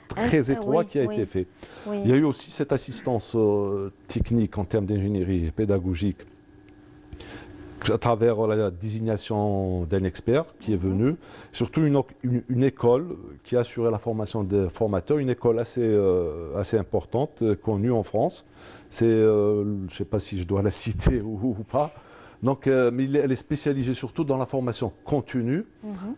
très étroit qui a été fait. Oui. Il y a eu aussi cette assistance technique en termes d'ingénierie pédagogique à travers la désignation d'un expert qui est venu, surtout une école qui a assuré la formation des formateurs, une école assez importante, connue en France. C'est, je ne sais pas si je dois la citer ou pas. Donc, mais elle est spécialisée surtout dans la formation continue,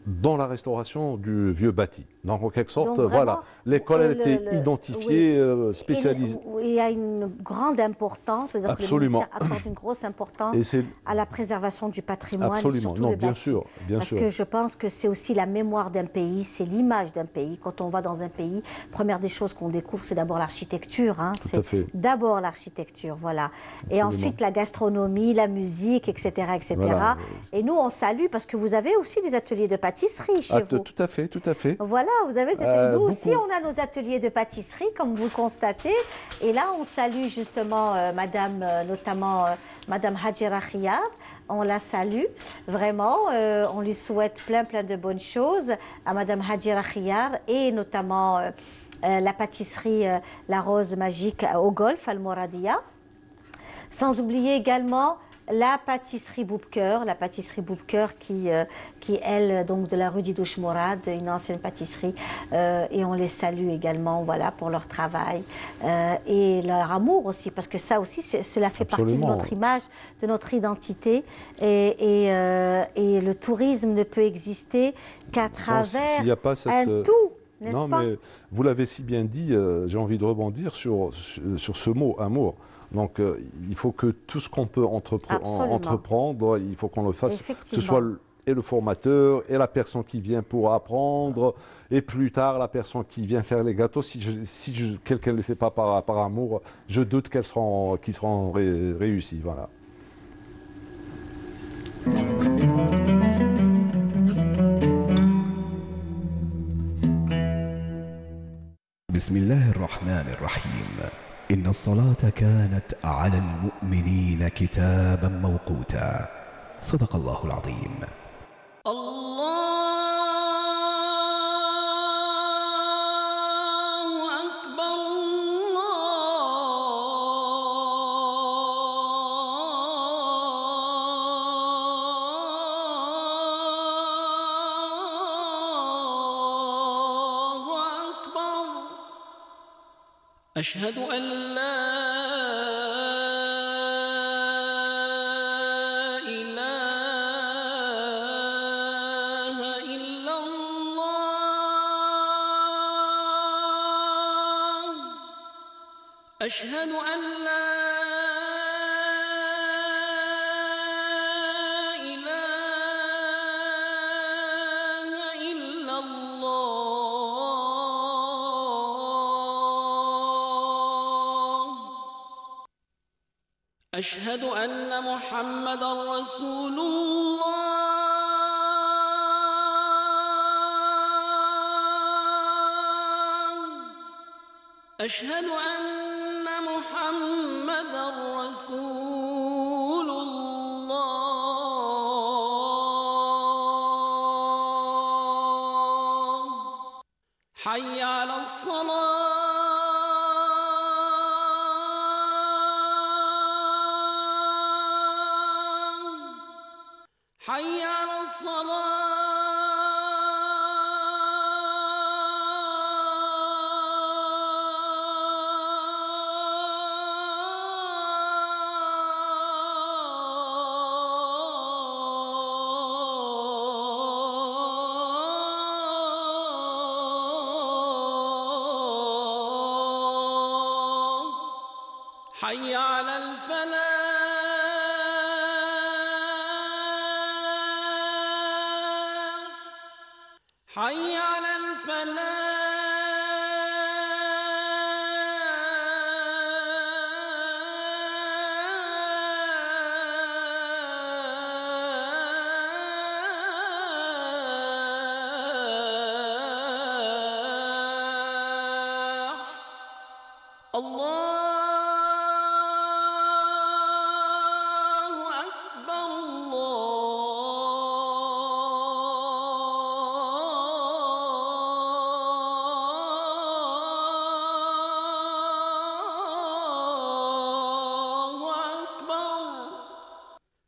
dans la restauration du vieux bâti. Donc, en quelque sorte, voilà, l'école a été identifiée, spécialisée. Il y a une grande importance, c'est-à-dire que le ministère accorde une grosse importance à la préservation du patrimoine. Absolument, non, bien sûr. Parce que je pense que c'est aussi la mémoire d'un pays, c'est l'image d'un pays. Quand on va dans un pays, première des choses qu'on découvre, c'est d'abord l'architecture. Hein. C'est d'abord l'architecture, voilà. Et ensuite la gastronomie, la musique, etc. etc. Voilà. Et nous, on salue parce que vous avez aussi des ateliers de pâtisserie chez vous. Tout à fait, tout à fait. Voilà, vous avez des ateliers. Nous aussi, on a nos ateliers de pâtisserie, comme vous le constatez. Et là, on salue justement Madame, notamment Madame Hajira Khiyar. On la salue, vraiment. On lui souhaite plein de bonnes choses à Madame Hajira Khiyar et notamment la pâtisserie La Rose Magique au Golfe, Al-Mouradia. Sans oublier également la pâtisserie Boubker qui elle, donc de la rue Didouche Mourad, une ancienne pâtisserie, et on les salue également, voilà, pour leur travail et leur amour aussi, parce que ça aussi, cela fait partie de notre image, de notre identité, et le tourisme ne peut exister qu'à travers un tout. Non, mais vous l'avez si bien dit, j'ai envie de rebondir sur ce mot, amour. Donc, il faut que tout ce qu'on peut entreprendre, il faut qu'on le fasse, que ce soit le formateur et la personne qui vient pour apprendre, et plus tard la personne qui vient faire les gâteaux. Si quelqu'un ne le fait pas par amour, je doute qu'ils seront réussis. Voilà. Bismillahirrahmanirrahim. إن الصلاة كانت على المؤمنين كتابا موقوتا صدق الله العظيم. أشهد أن لا إله إلا الله أشهد أن لا أشهد أن محمدًا رسول الله أشهد أن محمدًا رسول الله حي على الصلاة حي على الصلاة حي على الفلاح حي على الفلاح الله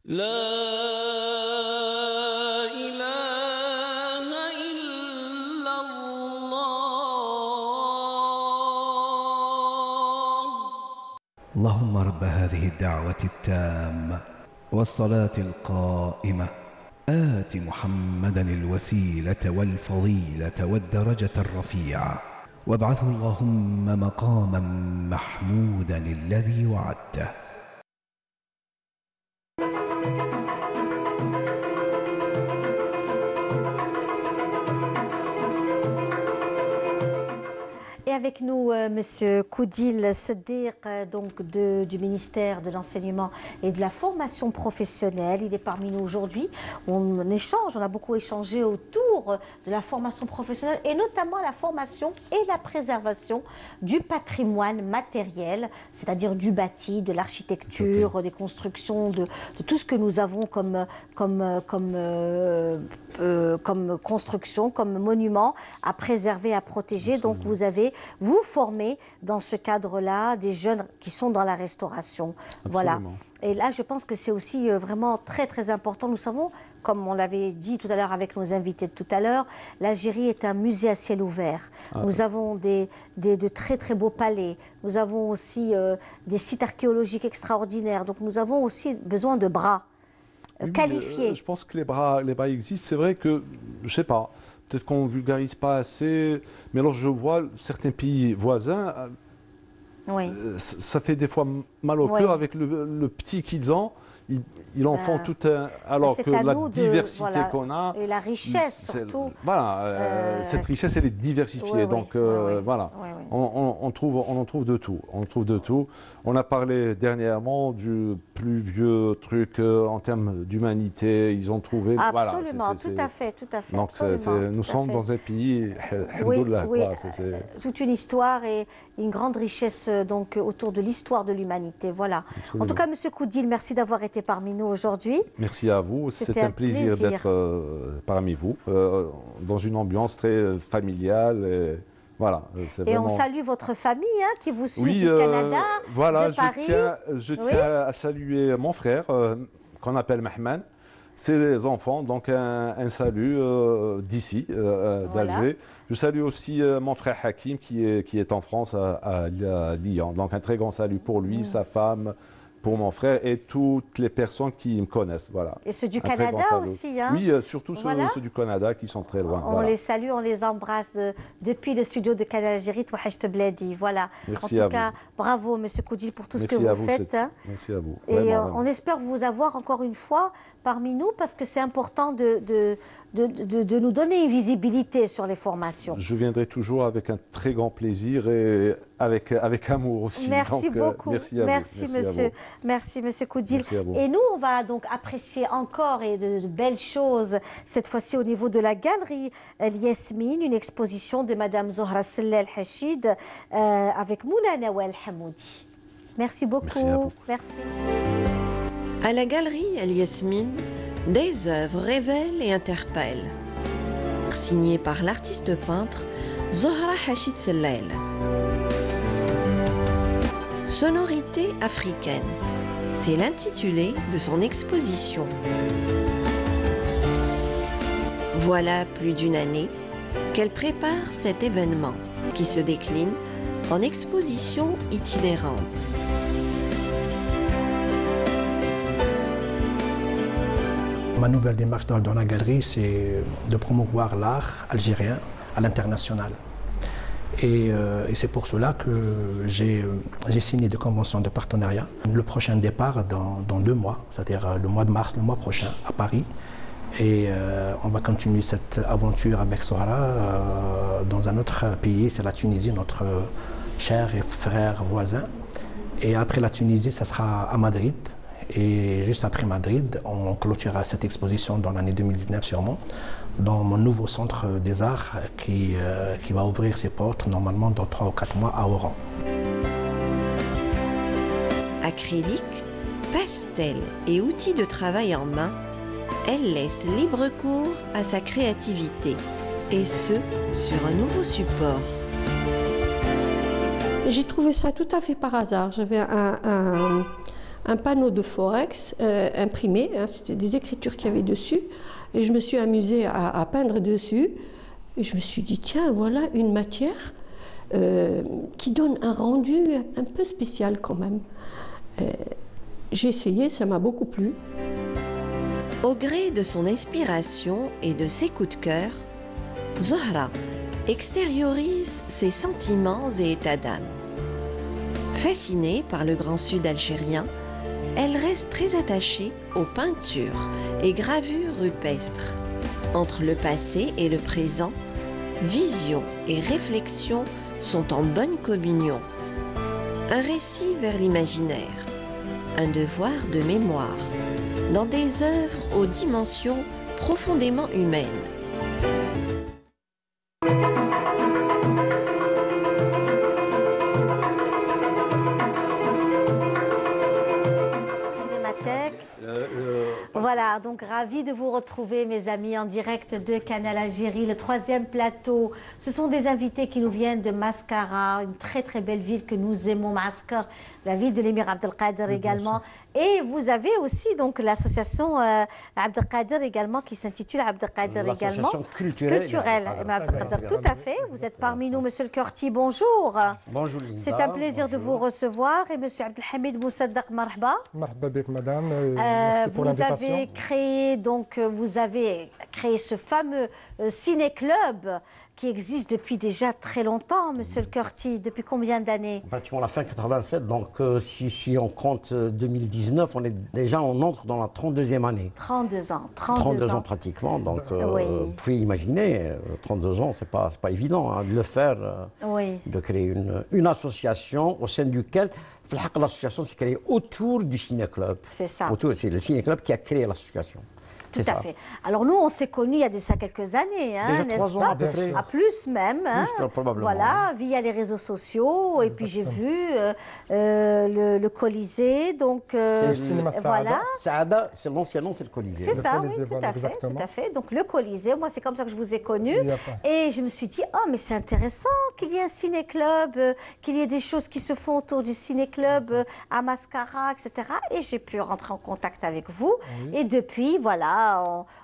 اللهم رب هذه الدعوة التامة والصلاة القائمة آت محمدا الوسيلة والفضيلة والدرجة الرفيعة وابعثه اللهم مقاما محمودا الذي وعدته. Et avec nous, Monsieur Koudil Seddiq, donc du ministère de l'Enseignement et de la Formation professionnelle. Il est parmi nous aujourd'hui. On échange, on a beaucoup échangé autour de la formation professionnelle et notamment la formation et la préservation du patrimoine matériel, c'est-à-dire du bâti, de l'architecture, des constructions, de tout ce que nous avons comme construction, comme monument à préserver, à protéger. Absolument. Donc vous formez dans ce cadre-là des jeunes qui sont dans la restauration. Absolument. Voilà. Et là, je pense que c'est aussi vraiment très très important. Nous savons, comme on l'avait dit tout à l'heure avec nos invités de tout à l'heure, l'Algérie est un musée à ciel ouvert. Nous avons de très très beaux palais. Nous avons aussi des sites archéologiques extraordinaires. Donc nous avons aussi besoin de bras qualifiés. Je pense que les bras existent. C'est vrai que, je ne sais pas, peut-être qu'on ne vulgarise pas assez, mais alors je vois certains pays voisins, ça fait des fois mal au cœur avec le petit qu'ils ont. Ils en font tout un... Alors que la diversité qu'on a... Et la richesse surtout. Voilà, cette richesse, elle est diversifiée. Donc voilà, on en trouve de tout. On trouve de tout. On a parlé dernièrement du plus vieux truc en termes d'humanité. Ils ont trouvé... Absolument, voilà, tout à fait. Donc nous sommes dans un pays... toute une histoire et une grande richesse donc, autour de l'histoire de l'humanité. Voilà. Absolument. En tout cas, M. Koudil, merci d'avoir été parmi nous aujourd'hui. Merci à vous. C'est un plaisir d'être parmi vous, dans une ambiance très familiale. Et, voilà, vraiment... on salue votre famille qui vous suit du Canada, de Paris. Je tiens à saluer mon frère, qu'on appelle Mahman. Ses enfants, donc un salut d'ici, d'Alger. Je salue aussi mon frère Hakim qui est en France à Lyon. Donc un très grand salut pour lui, sa femme, pour mon frère et toutes les personnes qui me connaissent. Voilà. Et ceux du Canada aussi. Oui, surtout ceux du Canada qui sont très loin. On les salue, on les embrasse depuis le studio de Canal Algérie, Touhacht Bledi. Voilà. Merci en tout cas, bravo M. Koudil pour tout ce que vous faites. Merci à vous. Et on espère vous avoir encore une fois parmi nous parce que c'est important de nous donner une visibilité sur les formations. Je viendrai toujours avec un très grand plaisir et avec amour aussi. Merci beaucoup. Merci monsieur Koudil. Et nous, on va donc apprécier encore de belles choses, cette fois-ci au niveau de la galerie Yasmine, une exposition de Madame Zohra Sella El Hachid avec Mouna Nawal Hamoudi. Merci beaucoup. Merci. À la galerie Yasmine, des œuvres révèlent et interpellent. Signées par l'artiste peintre Zohra Hachid Sellael. Sonorité africaine, c'est l'intitulé de son exposition. Voilà plus d'une année qu'elle prépare cet événement qui se décline en exposition itinérante. Ma nouvelle démarche dans la galerie, c'est de promouvoir l'art algérien à l'international. Et c'est pour cela que j'ai signé des conventions de partenariat. Le prochain départ dans 2 mois, c'est-à-dire le mois de mars, le mois prochain, à Paris. Et on va continuer cette aventure avec Zohra dans un autre pays, c'est la Tunisie, notre cher et frère voisin. Et après la Tunisie, ça sera à Madrid. Et juste après Madrid, on clôturera cette exposition dans l'année 2019 sûrement, dans mon nouveau centre des arts qui va ouvrir ses portes normalement dans 3 ou 4 mois à Oran. Acrylique, pastel et outils de travail en main, elle laisse libre cours à sa créativité, et ce, sur un nouveau support. J'ai trouvé ça tout à fait par hasard. J'avais un panneau de Forex imprimé, hein, c'était des écritures qu'il y avait dessus, et je me suis amusée à peindre dessus, et je me suis dit, tiens, voilà une matière qui donne un rendu un peu spécial quand même. J'ai essayé, ça m'a beaucoup plu. Au gré de son inspiration et de ses coups de cœur, Zohra extériorise ses sentiments et états d'âme. Fascinée par le Grand Sud algérien, elle reste très attachée aux peintures et gravures rupestres. Entre le passé et le présent, vision et réflexion sont en bonne communion. Un récit vers l'imaginaire, un devoir de mémoire, dans des œuvres aux dimensions profondément humaines. Voilà, donc ravi de vous retrouver, mes amis, en direct de Canal Algérie, le 3e plateau. Ce sont des invités qui nous viennent de Mascara, une très très belle ville que nous aimons, Mascar, la ville de l'émir Abdelkader également. Et vous avez aussi donc l'association Abdelkader également qui s'intitule Abdelkader également. Culturelle. Abdelkader, tout à fait. Vous êtes parmi nous, Monsieur le Korti. Bonjour. Bonjour Linda. C'est un plaisir de vous recevoir. Et Monsieur Abdelhamid Moussaddaq, marhaba. Marhaba bik, madame. Merci pour l'invitation. Vous avez créé ce fameux ciné-club qui existe depuis déjà très longtemps, Monsieur le Korti. Depuis combien d'années? Pratiquement la fin 87, donc si on compte 2019, on entre dans la 32e année. 32 ans. 32 ans pratiquement, donc vous pouvez imaginer, 32 ans, c'est pas évident hein, de le faire, de créer une association au sein duquel l'association s'est créée autour du ciné-club. C'est ça. C'est le ciné-club qui a créé l'association. Tout à fait. Alors nous, on s'est connus il y a de ça quelques années, hein, n'est-ce pas? À plus même. Hein, probablement. Voilà, via les réseaux sociaux. Et puis j'ai vu le Colisée. Donc c'est le cinéma Saada. Saada, c'est l'ancien nom, c'est le Colisée. C'est ça, oui, tout à fait. Donc le Colisée, moi c'est comme ça que je vous ai connu. Et je me suis dit, oh mais c'est intéressant qu'il y ait un ciné-club, qu'il y ait des choses qui se font autour du ciné-club à Mascara, etc. Et j'ai pu rentrer en contact avec vous. Et depuis, voilà,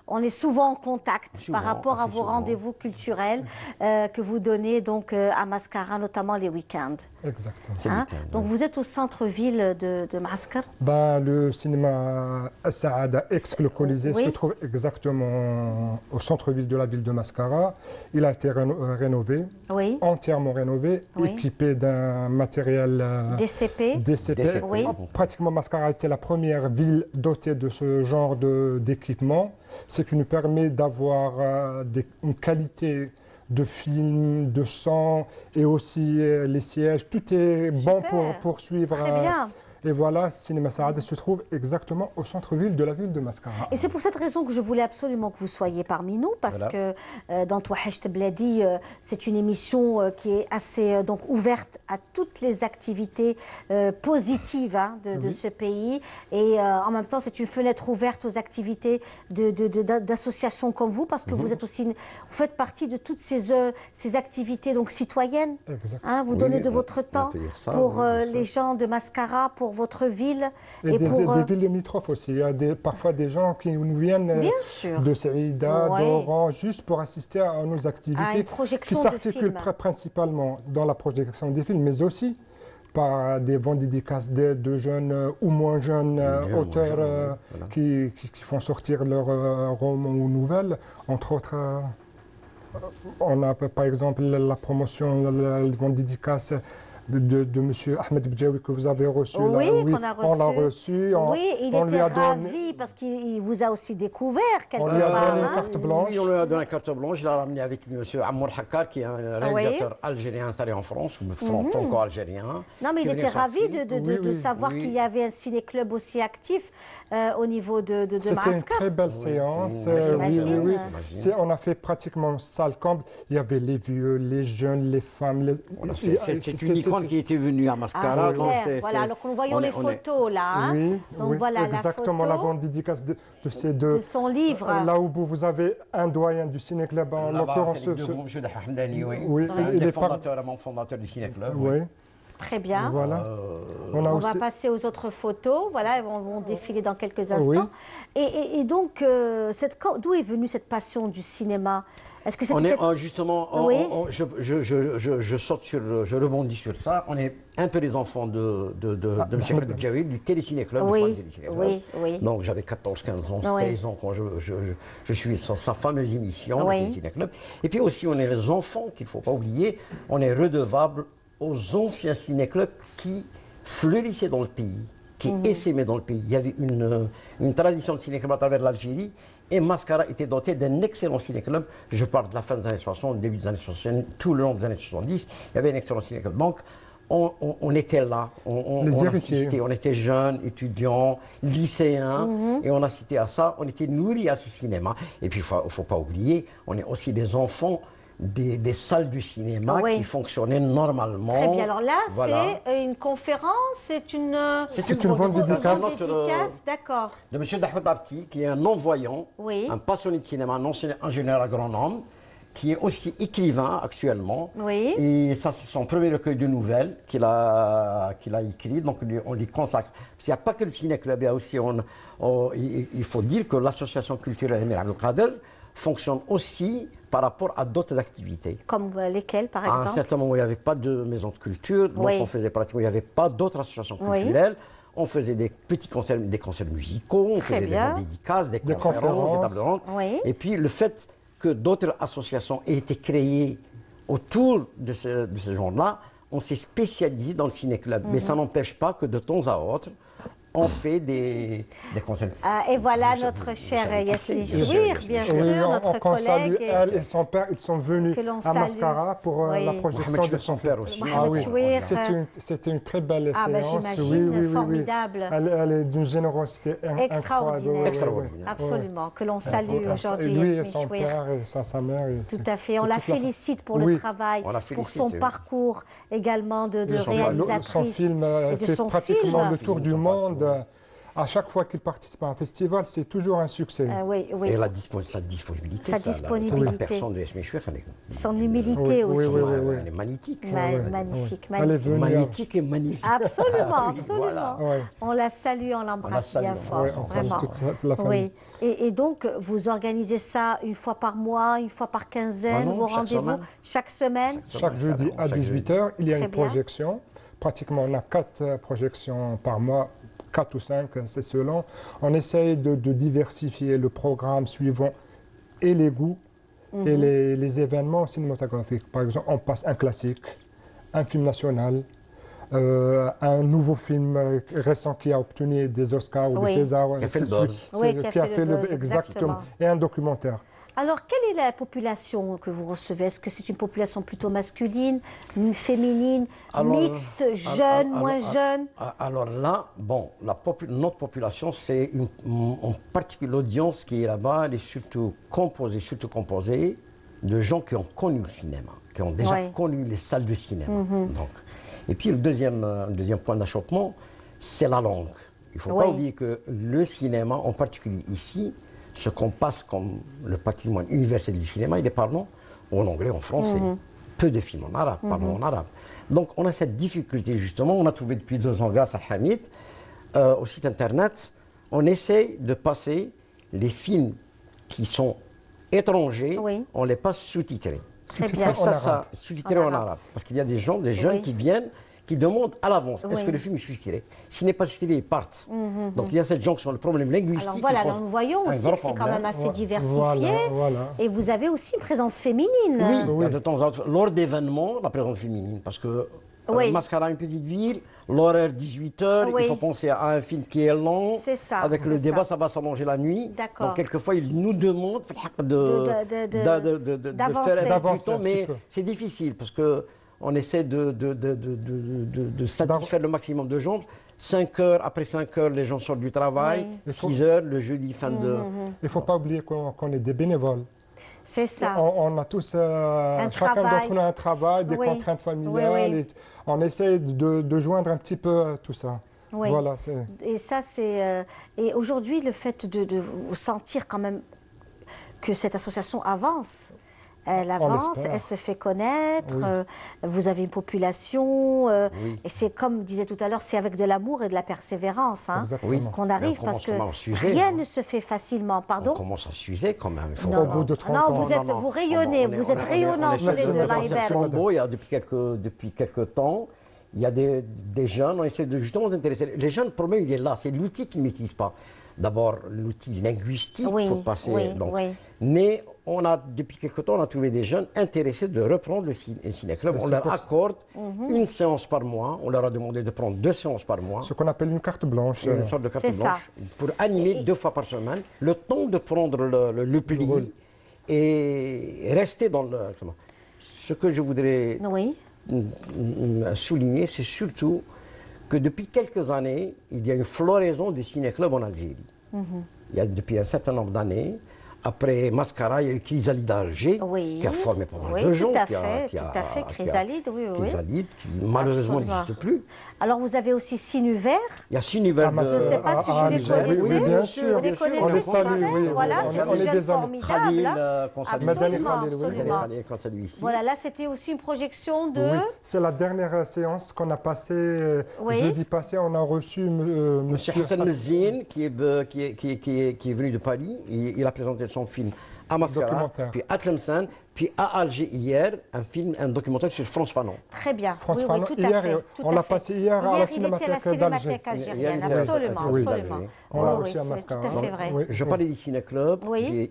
on est souvent en contact par rapport à vos rendez-vous culturels que vous donnez donc à Mascara, notamment les week-ends. Exactement. Hein? Donc vous êtes au centre-ville de Mascara. Le cinéma Saada, ex le Colisée, se trouve exactement au centre-ville de la ville de Mascara. Il a été rénové, entièrement rénové, équipé d'un matériel DCP. Pratiquement Mascara a été la première ville dotée de ce genre d'équipement. Ce qui nous permet d'avoir une qualité de film, de son et aussi les sièges. Tout est bon pour poursuivre. Très bien. Et voilà, Cinéma Saada se trouve exactement au centre-ville de la ville de Mascara. Et c'est pour cette raison que je voulais absolument que vous soyez parmi nous, parce que dans Touahecht Bladi, c'est une émission qui est assez donc ouverte à toutes les activités positives de ce pays. Et en même temps, c'est une fenêtre ouverte aux activités d'associations comme vous, parce que vous êtes aussi, vous faites partie de toutes ces activités donc citoyennes. Hein, vous donnez de votre temps pour les gens de Mascara, pour votre ville. Et des villes limitrophes aussi. Il y a parfois des gens qui nous viennent de Saïda, d'Oran, juste pour assister à nos activités qui s'articulent principalement dans la projection des films, mais aussi par des ventes dédicaces de jeunes ou moins jeunes auteurs qui font sortir leurs romans ou nouvelles. Entre autres, on a par exemple la promotion, les ventes dédicaces de M. Ahmed Bdjaoui que vous avez reçu. Oui, on l'a reçu. Il était ravi parce qu'il vous a aussi découvert quelque part. On lui a donné une carte blanche. Oui, on lui a donné une carte blanche. Je l'ai ramené avec M. Amour Hakkar, qui est un réalisateur algérien installé en France, franco-algérien. Non, mais il était ravi de savoir qu'il y avait un ciné-club aussi actif au niveau de Mascara. C'était une très belle séance. On a fait pratiquement salle comble. Il y avait les vieux, les jeunes, les femmes. C'est une qui était venu à Mascara. Voilà, donc nous voyons les photos là. Oui, donc voilà exactement la vente dédicace de ces deux. De son livre. Là où vous avez un doyen du ciné-club, en l'occurrence. M. Hamdani, oui, il est fondateur du ciné-club. Oui. Très bien. Voilà. On va passer aux autres photos. Voilà, elles vont défiler dans quelques instants. Oui. Et donc, d'où est venue cette passion du cinéma? Est-ce que justement, oui. je rebondis sur ça. On est un peu les enfants de M. Khaled Djaoui, du Téléciné Club. Oui. Donc j'avais 14, 15 ans, 16 ans quand je suis sur sa fameuse émission, le Téléciné Club. Et puis aussi, on est les enfants qu'il ne faut pas oublier. On est redevables aux anciens ciné-clubs qui fleurissaient dans le pays, qui essaimaient dans le pays. Il y avait une tradition de ciné-club à travers l'Algérie. Et Mascara était doté d'un excellent ciné-club. Je parle de la fin des années 60, début des années 60, tout le long des années 70. Il y avait un excellent ciné-club. Donc, on était là, on assistait, on était jeunes, étudiants, lycéens, et on assistait à ça. On était nourris à ce cinéma. Et puis, il ne faut pas oublier, on est aussi des enfants des salles du cinéma qui fonctionnaient normalement. Très bien. Alors là, c'est une conférence, c'est une vente dédicace. D'accord. De M. Dahoud Abti, qui est un non-voyant, un passionné de cinéma, un ancien ingénieur agronome, qui est aussi écrivain actuellement. Oui. Et ça, c'est son premier recueil de nouvelles qu'il a écrit, donc on lui consacre. Parce qu'il n'y a pas que le ciné-club, il y a aussi, il faut dire que l'association culturelle Amir Abdelkader fonctionne aussi par rapport à d'autres activités. Comme lesquelles, par exemple? À un certain moment, il n'y avait pas de maison de culture, donc on faisait pratiquement, il n'y avait pas d'autres associations culturelles. On faisait des petits concerts, des concerts musicaux, on faisait des dédicaces, des conférences, des tables rondes. Et puis le fait que d'autres associations aient été créées autour de ce genre-là, on s'est spécialisé dans le ciné-club. Mais ça n'empêche pas que de temps à autre, on fait des concerts. Et voilà notre cher Yasmine Chouir, bien sûr, notre collègue. Elle et son père, ils sont venus à Mascara pour la projection de son père aussi. C'était une très belle séance. J'imagine, formidable. Elle est d'une générosité extraordinaire. Absolument, que l'on salue aujourd'hui Yasmine Chouir. Lui et son père et sa mère. Tout à fait, on la félicite pour le travail, pour son parcours également de réalisatrice. Son film fait pratiquement le tour du monde. À chaque fois qu'il participe à un festival, c'est toujours un succès. Et sa disponibilité. La personne de Yasmine Chouir, son humilité aussi. Elle est magnifique. Magnifique. Magnifique et magnifique. Absolument. On la salue, on l'embrasse bien fort. Vraiment. Et donc, vous organisez ça une fois par mois, une fois par quinzaine, vos rendez-vous chaque semaine? Chaque jeudi à 18 h, il y a une projection. Pratiquement, on a 4 projections par mois. 4 ou 5, c'est selon. On essaye de diversifier le programme suivant et les goûts et les événements cinématographiques. Par exemple, on passe un classique, un film national, un nouveau film récent qui a obtenu des Oscars ou des Césars. Qui a fait le buzz. Qui a fait le buzz, exactement. Et un documentaire. Alors, quelle est la population que vous recevez? Est-ce que c'est une population plutôt masculine, féminine, mixte, jeune, moins jeune? Alors là, bon, notre population, c'est en particulier l'audience qui est là-bas, elle est surtout composée de gens qui ont connu le cinéma, qui ont déjà connu les salles de cinéma. Donc. Et puis le deuxième point d'achoppement, c'est la langue. Il ne faut pas oublier que le cinéma, en particulier ici, ce qu'on passe comme le patrimoine universel du cinéma, il est parlant en anglais, en français. Peu de films en arabe, parlons en arabe. Donc on a cette difficulté justement, on a trouvé depuis 2 ans, grâce à Hamid, au site internet, on essaye de passer les films qui sont étrangers, on les passe sous-titrés. Sous-titrés en arabe. Parce qu'il y a des gens, des jeunes qui viennent, qui demandent à l'avance, est-ce que le film est sous-titré? S'il n'est pas sous-titré, ils partent. Donc il y a cette jonction, le problème linguistique. Alors voilà, nous voyons aussi que c'est quand même assez diversifié. Et vous avez aussi une présence féminine. Oui, de temps en temps, lors d'événements, la présence féminine. Parce que Mascara, une petite ville, l'horaire 18 h, il faut penser à un film qui est long. C'est ça. Avec le débat, ça va s'allonger la nuit. Donc quelquefois, ils nous demandent de faire plus tôt, mais c'est difficile parce que on essaie de satisfaire le maximum de gens. 5 heures, après 5 heures, les gens sortent du travail. 6 heures, le jeudi, fin de... Il ne faut pas oublier qu'on est des bénévoles. C'est ça. On a tous, chacun d'entre nous a un travail, des contraintes familiales. Et on essaie de joindre un petit peu tout ça. Voilà, et ça, c'est... et aujourd'hui, le fait de vous sentir quand même que cette association avance, Elle avance, elle se fait connaître, vous avez une population, et c'est comme disait tout à l'heure, c'est avec de l'amour et de la persévérance qu'on arrive, parce que rien ne se fait facilement. Pardon? On commence à s'user quand même. Vous rayonnez, vous êtes rayonnants tous les deux, là, Hébert. Depuis quelques temps, il y a des jeunes, on essaie de justement d'intéresser. Les jeunes, le problème, il est là, c'est l'outil qu'ils ne maîtrisent pas. D'abord, l'outil linguistique pour passer. Mais depuis quelque temps, on a trouvé des jeunes intéressés de reprendre le ciné-club. On leur accorde une séance par mois. On leur a demandé de prendre 2 séances par mois. Ce qu'on appelle une carte blanche. Une sorte de carte blanche. Pour animer 2 fois par semaine. Le temps de prendre le pli et rester dans le... Ce que je voudrais souligner, c'est surtout que depuis quelques années, il y a une floraison du ciné-club en Algérie. Il y a depuis un certain nombre d'années. Après Mascara, il y a eu Chrysalide d'Alger, qui a formé pas mal de gens. Tout à fait, Chrysalide, Chrysalide, qui malheureusement n'existe plus. Alors vous avez aussi Sinuvert. Il y a Sinuvert. Je ne sais pas si vous les connaissez. Oui, bien sûr. Vous les connaissez, Sinuvert? Voilà, c'est des jeunes formidables. Absolument. Voilà, là c'était aussi une projection de... Oui, c'est la dernière séance qu'on a passée jeudi passé. On a reçu Monsieur Hassan Mezzine, qui est venu de Paris. Il a présenté son film à Mascara, puis à Tlemcen, puis à Alger hier, un documentaire sur France Fanon. Très bien, France Fanon, tout à fait. On l'a passé hier à la Cinémathèque d'Alger. Absolument. On l'a aussi à Mascara. C'est tout à fait vrai. Je parlais du ciné-club,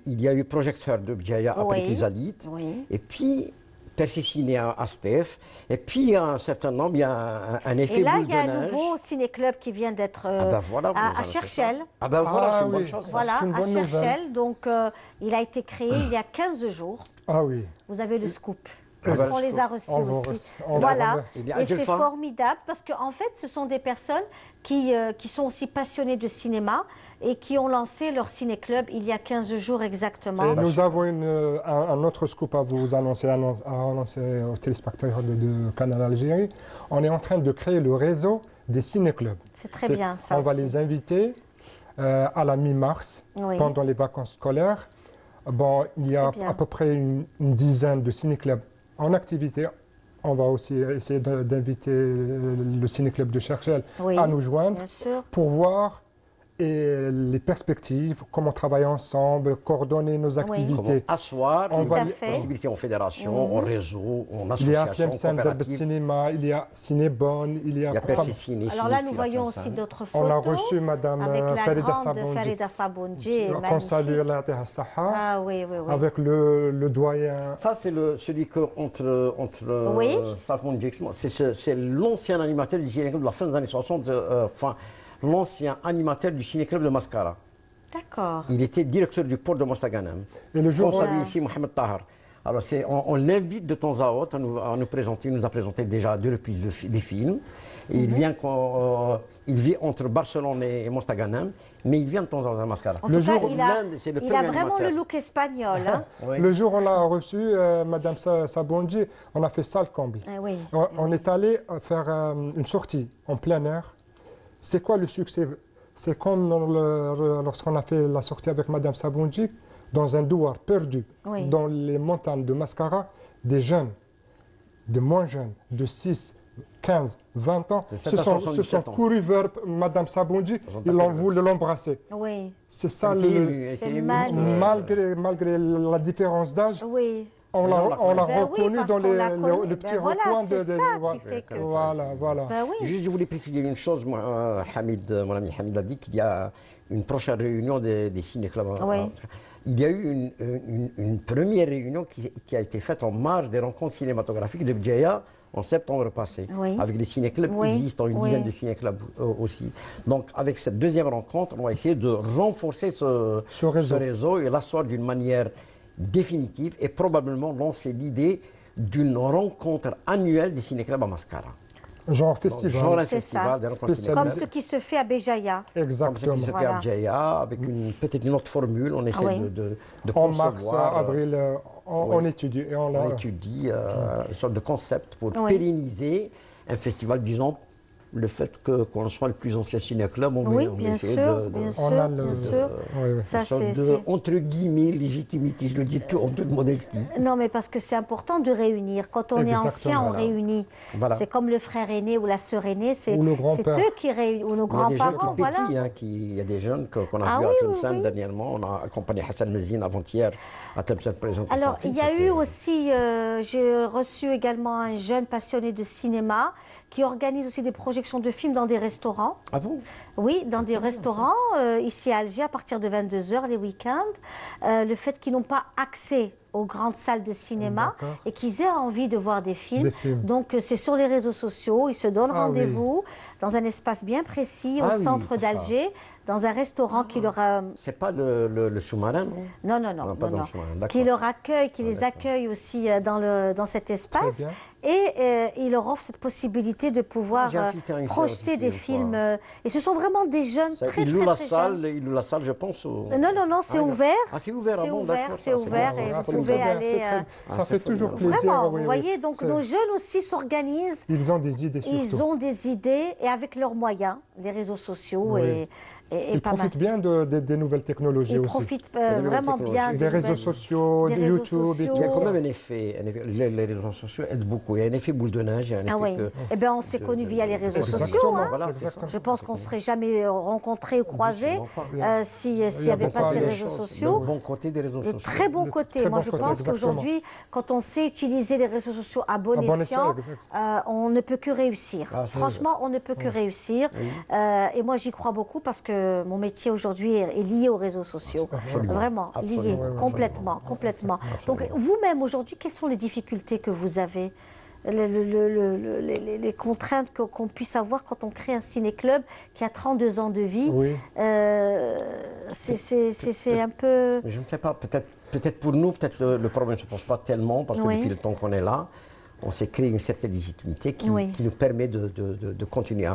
il y a eu Projecteur de Bdjaya après Chrysalide, et puis Percy Ciné à Steph, et puis à un certain nombre, il y a un effet boule de neige. Et là, il y a un nouveau ciné-club qui vient d'être à Cherchel. Ah ben voilà, c'est une bonne chose. Voilà, à Cherchel, donc il a été créé il y a 15 jours. Ah oui. Vous avez le scoop. Parce qu'on les a reçus aussi. Voilà, et c'est formidable parce qu'en fait, ce sont des personnes qui sont aussi passionnées de cinéma et qui ont lancé leur ciné-club il y a 15 jours exactement. Et nous avons un autre scoop à vous annoncer, aux téléspectateurs de Canal Algérie. On est en train de créer le réseau des ciné-clubs. C'est très bien ça. On va les inviter à la mi-mars, pendant les vacances scolaires. Bon, il y a à peu près une dizaine de ciné-clubs en activité. On va aussi essayer d'inviter le ciné-club de Cherchel à nous joindre pour voir les perspectives, comment travailler ensemble, coordonner nos activités. Comment asseoir les possibilités en fédération, en réseau, en association, coopérative. Cinéma, il y a Cinébonne, il y a Percy Ciné. Alors là, nous voyons aussi d'autres photos. On a reçu Madame Farida Sabondji, qu'on salue avec le doyen. Ça, c'est celui entre Sabondji, c'est l'ancien animateur du ciné-club de la fin des années 60, l'ancien animateur du ciné-club de Mascara. D'accord. Il était directeur du port de Mostaganem. Et le jour on salue ici Mohamed Tahar. Alors on l'invite de temps à autre à nous présenter. Il nous a présenté déjà 2 reprises des films. Et il vit entre Barcelone et Mostaganem, mais il vient de temps à autre à Mascara. En tout cas, il a vraiment le look espagnol. Hein. Le jour où on l'a reçu, Madame Sabondji, on a fait salle comble. On est allé faire une sortie en plein air. C'est quoi le succès? C'est comme lorsqu'on a fait la sortie avec Madame Sabondji, dans un douar perdu, dans les montagnes de Mascara, des jeunes, des moins jeunes, de 6, 15, 20 ans, se sont courus vers Madame Sabondji, ils ont voulu l'embrasser. C'est ça, malgré la différence d'âge. On l'a reconnu dans les petits recoins de... C'est ça qui fait que... Voilà. Juste, je voulais préciser une chose. Mon ami Hamid a dit qu'il y a une prochaine réunion des ciné-clubs. Il y a eu une première réunion qui a été faite en marge des rencontres cinématographiques de Bdjaya en septembre passé. Avec les ciné-clubs existants, une dizaine de ciné-clubs aussi. Donc, avec cette deuxième rencontre, on va essayer de renforcer ce réseau et l'asseoir d'une manière définitive et probablement lancer l'idée d'une rencontre annuelle des ciné-clubs à Mascara. Genre festival. Genre un festival. Comme ce qui se fait à Béjaïa. Exactement. Comme ce qui se fait à Béjaïa, avec peut-être une autre formule. On essaie de en mars, avril, on étudie. Et on étudie une sorte de concept pour pérenniser un festival, disons, le fait qu'on soit le plus ancien ciné-club, on bien sûr, ça c'est entre guillemets légitimité, je le dis tout en toute modestie. Non, mais parce que c'est important de réunir. Quand on est ancien, on réunit. Voilà. C'est comme le frère aîné ou la sœur aînée, c'est eux qui réunissent, ou nos grands-parents, voilà. Il y a des jeunes qu'on a vus à Tlemcen dernièrement. On a accompagné Hassan Mezine avant-hier à Tlemcen présenter son film. Alors, il y a eu aussi, j'ai reçu également un jeune passionné de cinéma qui organise aussi des projections de films dans des restaurants. Ah bon? Oui, dans des restaurants, ici à Alger, à partir de 22 h les week-ends. Le fait qu'ils n'ont pas accès aux grandes salles de cinéma et qu'ils aient envie de voir des films. Donc, c'est sur les réseaux sociaux, ils se donnent rendez-vous dans un espace bien précis au centre d'Alger, dans un restaurant qui leur a... C'est pas le sous-marin, non? Non. Qui leur accueille, qui les accueille aussi dans cet espace. Et il leur offre cette possibilité de pouvoir projeter des films. Et ce sont vraiment des jeunes très jeunes. Il loue la salle, je pense. Non, c'est ouvert. Ah, c'est ouvert, c'est ouvert et vous pouvez aller... Ça fait toujours plaisir. Vraiment, vous voyez, donc nos jeunes aussi s'organisent. Ils ont des idées surtout. Ils ont des idées et avec leurs moyens, les réseaux sociaux et ils profitent bien des nouvelles technologies aussi. Ils profitent vraiment bien des réseaux sociaux, de YouTube. Il y a quand même un effet. Les réseaux sociaux aident beaucoup. Il y a un effet boule de neige. Eh bien, on s'est connus via les réseaux sociaux. Je pense qu'on ne serait jamais rencontrés ou croisés s'il n'y avait pas ces réseaux sociaux. Le bon côté des réseaux sociaux. Le très bon côté. Moi, je pense qu'aujourd'hui, quand on sait utiliser les réseaux sociaux à bon escient, on ne peut que réussir. Franchement, on ne peut que réussir. Et moi, j'y crois beaucoup parce que mon métier aujourd'hui est lié aux réseaux sociaux. Vraiment, lié, complètement. Donc, vous-même, aujourd'hui, quelles sont les difficultés que vous avez, les contraintes qu'on puisse avoir quand on crée un ciné-club qui a 32 ans de vie? C'est un peu... Je ne sais pas, peut-être pour nous, peut-être le problème ne se pose pas tellement, parce que depuis le temps qu'on est là, on s'est créé une certaine légitimité qui nous permet de continuer.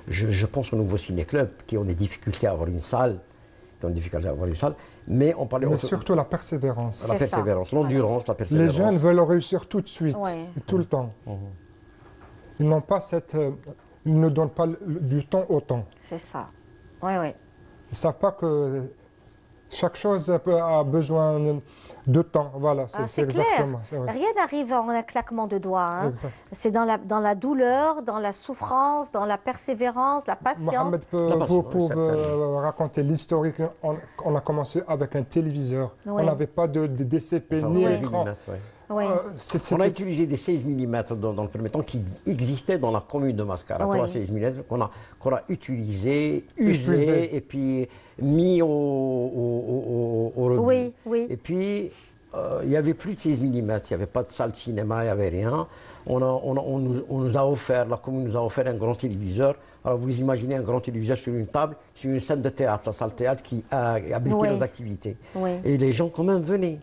Je pense aux nouveaux ciné-clubs qui ont des difficultés à avoir une salle, mais on parlait surtout la persévérance. La persévérance, l'endurance, la persévérance. Les jeunes veulent réussir tout de suite, tout le temps. Ils n'ont pas ils ne donnent pas du temps au temps. C'est ça. Ils ne savent pas que chaque chose a besoin de temps, voilà, c'est exactement. Rien n'arrive en un claquement de doigts. C'est dans la douleur, dans la souffrance, dans la persévérance, la patience. Mohamed, pour raconter l'historique, on a commencé avec un téléviseur. On n'avait pas de DCP ni écran. On a utilisé des 16 mm dans le premier temps qui existaient dans la commune de Mascara. 16 mm qu'on a utilisé, usé et puis mis au rebut. Et puis, il n'y avait plus de 16 mm, il n'y avait pas de salle de cinéma, il n'y avait rien. On nous a offert, la commune nous a offert un grand téléviseur. Alors vous imaginez un grand téléviseur sur une table, sur une scène de théâtre, la salle de théâtre qui a abrité nos activités. Et les gens quand même venaient.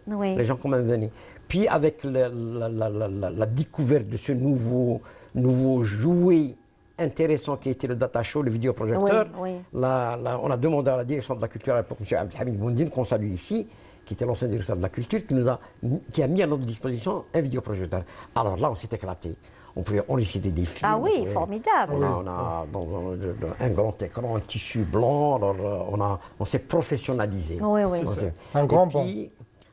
Puis avec la découverte de ce nouveau jouet intéressant qui était le data show, le vidéoprojecteur, on a demandé à la direction de la culture à l'époque, M. Abdelhamid Boundine, qu'on salue ici, qui était l'ancien directeur de la culture, qui a mis à notre disposition un vidéoprojecteur. Alors là, on s'est éclaté. On pouvait enregistrer des films. Ah oui, formidable. On a un grand écran, un tissu blanc, alors on s'est professionnalisé. Un grand banc.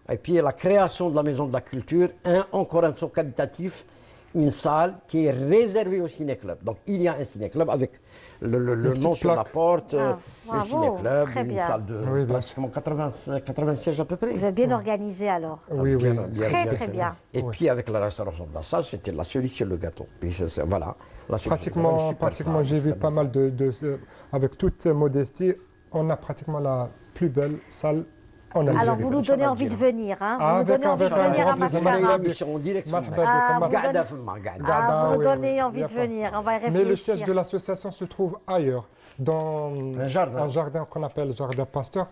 Et puis la création de la Maison de la Culture, encore un saut qualitatif, une salle qui est réservée au ciné-club. Donc il y a un ciné-club avec le nom sur la porte, le ciné-club, une salle de pratiquement 80 sièges à peu près. Vous êtes bien organisé alors. Oui. Très bien. Et puis avec la restauration de la salle, c'était la cerise sur le gâteau. Puis voilà. Pratiquement, j'ai vu pas mal avec toute modestie, on a pratiquement la plus belle salle. Alors, vous nous donnez envie de venir, vous nous donnez envie de venir à Mascara. Vous nous donnez envie de venir, on va y réfléchir. Mais le siège de l'association se trouve ailleurs, dans un jardin qu'on appelle le jardin Pasteur,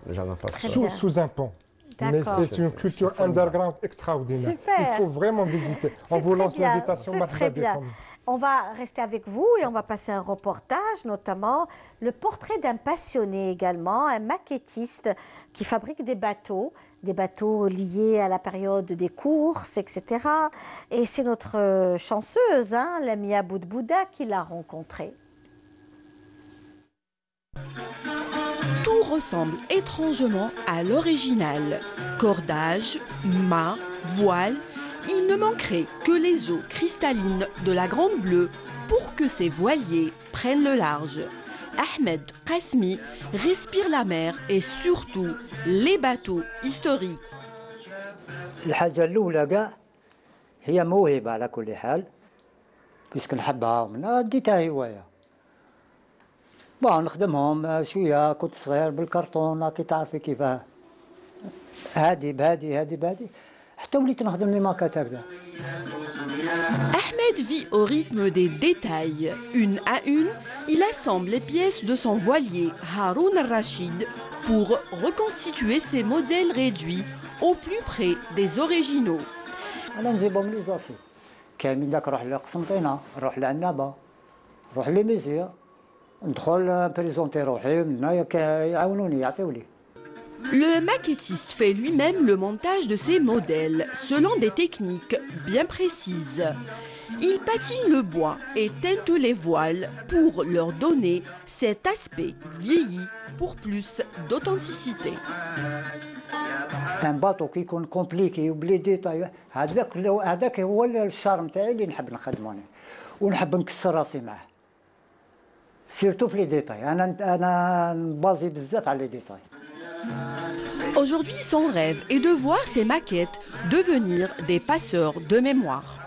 sous un pont. Mais c'est une culture underground extraordinaire. Super. Il faut vraiment visiter. On vous lance l'invitation. C'est très bien. On va rester avec vous et on va passer un reportage, notamment le portrait d'un passionné également, un maquettiste qui fabrique des bateaux liés à la période des courses, etc. Et c'est notre chanceuse, Lamia Boudbouda, qui l'a rencontré. Tout ressemble étrangement à l'original. Cordage, mât, voile, il ne manquerait que les eaux cristallines de la Grande Bleue pour que ces voiliers prennent le large. Ahmed Qasmi respire la mer et surtout les bateaux historiques. الحاجة الأولى كاع هي موهبة على كل حال بيسك نحبها ومنها ديتها هواية. نخدمهم شوية كنت صغير بالكرتون كي تعرفي كيفاه هادي بهادي حتى وليت نخدم لي ماكات هكذا. Ahmed vit au rythme des détails. Une à une, il assemble les pièces de son voilier Haroun al-Rachid pour reconstituer ses modèles réduits au plus près des originaux. أنا نجيبهم لي زارشي كامل داك نروح لقسنطينة نروح لعنابة نروح لي ميزيا ندخل بريزونتي روحي من هنايا يعاونوني يعطيولي. Le maquettiste fait lui-même le montage de ses modèles selon des techniques bien précises. Il patine le bois et teinte les voiles pour leur donner cet aspect vieilli pour plus d'authenticité. ان باطو كيكون كومبليكي وبلي ديتاي هذاك هو الشارم تاعي اللي نحب نخدمه ونحب نكسر راسي معاه سيرتو في لي ديتاي انا نبازي بزاف على لي ديتاي. Aujourd'hui, son rêve est de voir ses maquettes devenir des passeurs de mémoire.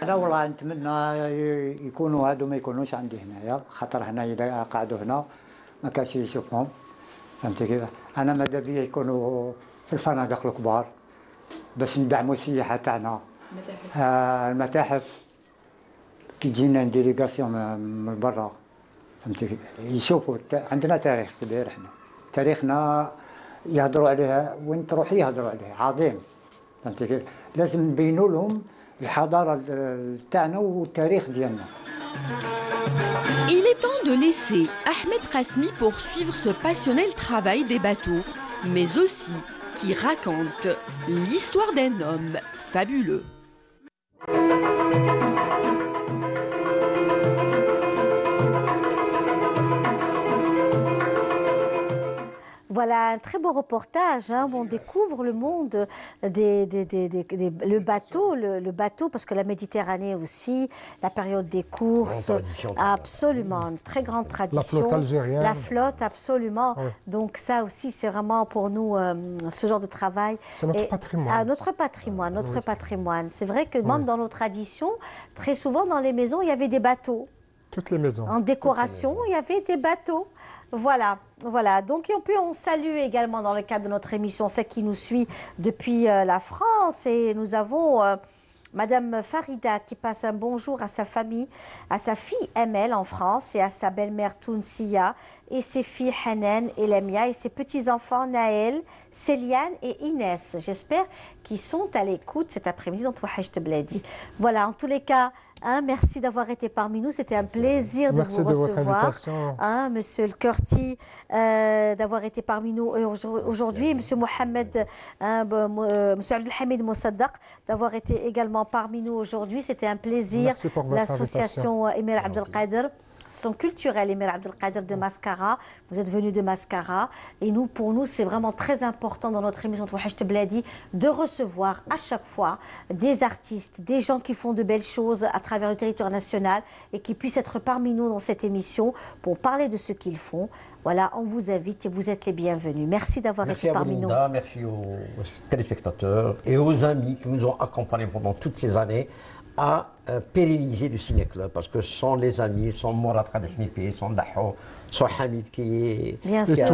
أنا والله نتمنى يكونوا هادو ما يكونوش عندي هنايا خاطر هنا إذا قعدوا هنا ما كاش يشوفهم فهمتي كيف. أنا ماذا بيا يكونوا في الفنادق الكبار باش ندعموا السياحة تاعنا. المتاحف كي تجينا ديليغاسيون من برا فهمتي كيف يشوفوا عندنا تاريخ كبير احنا تاريخنا يهضروا عليها وين تروح يهضروا عليها عظيم فهمتي كيف. لازم نبينوا لهم الحضارة تاعنا والتاريخ ديالنا. Il est temps de laisser Ahmed Qasmi poursuivre ce passionnel travail des bateaux, mais aussi qui raconte l'histoire d'un homme fabuleux. Voilà un très beau reportage, hein, où on découvre le monde le bateau, parce que la Méditerranée aussi, la période des courses, absolument, une très grande tradition. La flotte algérienne. La flotte, absolument. Oui. Donc ça aussi, c'est vraiment pour nous, ce genre de travail. C'est notre patrimoine. Notre patrimoine. C'est vrai que même dans nos traditions, très souvent dans les maisons, il y avait des bateaux. Toutes les maisons. En décoration, il y avait des bateaux. Voilà. Donc on salue également dans le cadre de notre émission celle qui nous suit depuis la France et nous avons Madame Farida qui passe un bonjour à sa famille, à sa fille Emel en France et à sa belle-mère Tounsia et ses filles Hanan et Lemia et ses petits-enfants Naël, Céliane et Inès. J'espère qu'ils sont à l'écoute cet après-midi dans Touhajt Bladi. Voilà, en tous les cas, hein, merci d'avoir été parmi nous. C'était un plaisir de vous recevoir. Hein, Monsieur le Curti, d'avoir été parmi nous aujourd'hui. Monsieur Mohamed, Monsieur Abdelhamid Moussaddaq, d'avoir été également parmi nous aujourd'hui. C'était un plaisir. L'association Emir Abdelkader. Son culturel, Emir Abdelkader de Mascara. Vous êtes venu de Mascara. Et pour nous, c'est vraiment très important dans notre émission Touhajt Bladi de recevoir à chaque fois des artistes, des gens qui font de belles choses à travers le territoire national et qui puissent être parmi nous dans cette émission pour parler de ce qu'ils font. Voilà, on vous invite et vous êtes les bienvenus. Merci d'avoir été parmi nous. Merci aux téléspectateurs et aux amis qui nous ont accompagnés pendant toutes ces années à pérenniser le ciné-club parce que sans les amis, sans Mourad Kadhmifi, sans Daho, sans Hamid qui est... Bien sûr.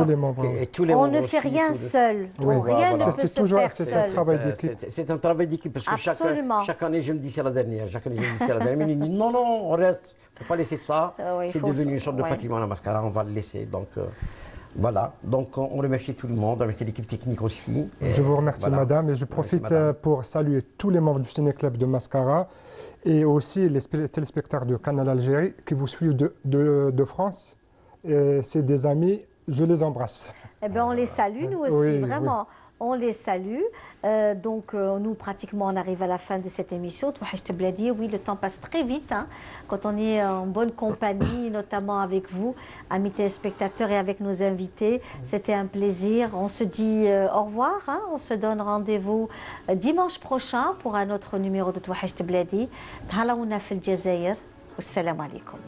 Tous les on ne fait rien seul. Rien ne peut se faire seul. C'est un travail d'équipe parce que chaque année je me dis c'est la dernière, mais il dit non, on reste, il ne faut pas laisser ça, c'est devenu une sorte de patrimoine à Mascara, on va le laisser. Donc voilà, donc on remercie tout le monde, on remercie l'équipe technique aussi. Je vous remercie madame et je profite pour saluer tous les membres du ciné-club de Mascara et aussi les téléspectateurs de Canal Algérie qui vous suivent de France. C'est des amis Je les embrasse. Eh bien, on les salue, nous aussi, vraiment. Oui. On les salue. Nous, pratiquement, on arrive à la fin de cette émission. Oui, le temps passe très vite hein, quand on est en bonne compagnie, notamment avec vous, amis téléspectateurs, et avec nos invités. C'était un plaisir. On se dit au revoir. Hein. On se donne rendez-vous dimanche prochain pour un autre numéro de Touhajt Bladi. Tahalaouna fil Jazair. Wassalamu alaikum.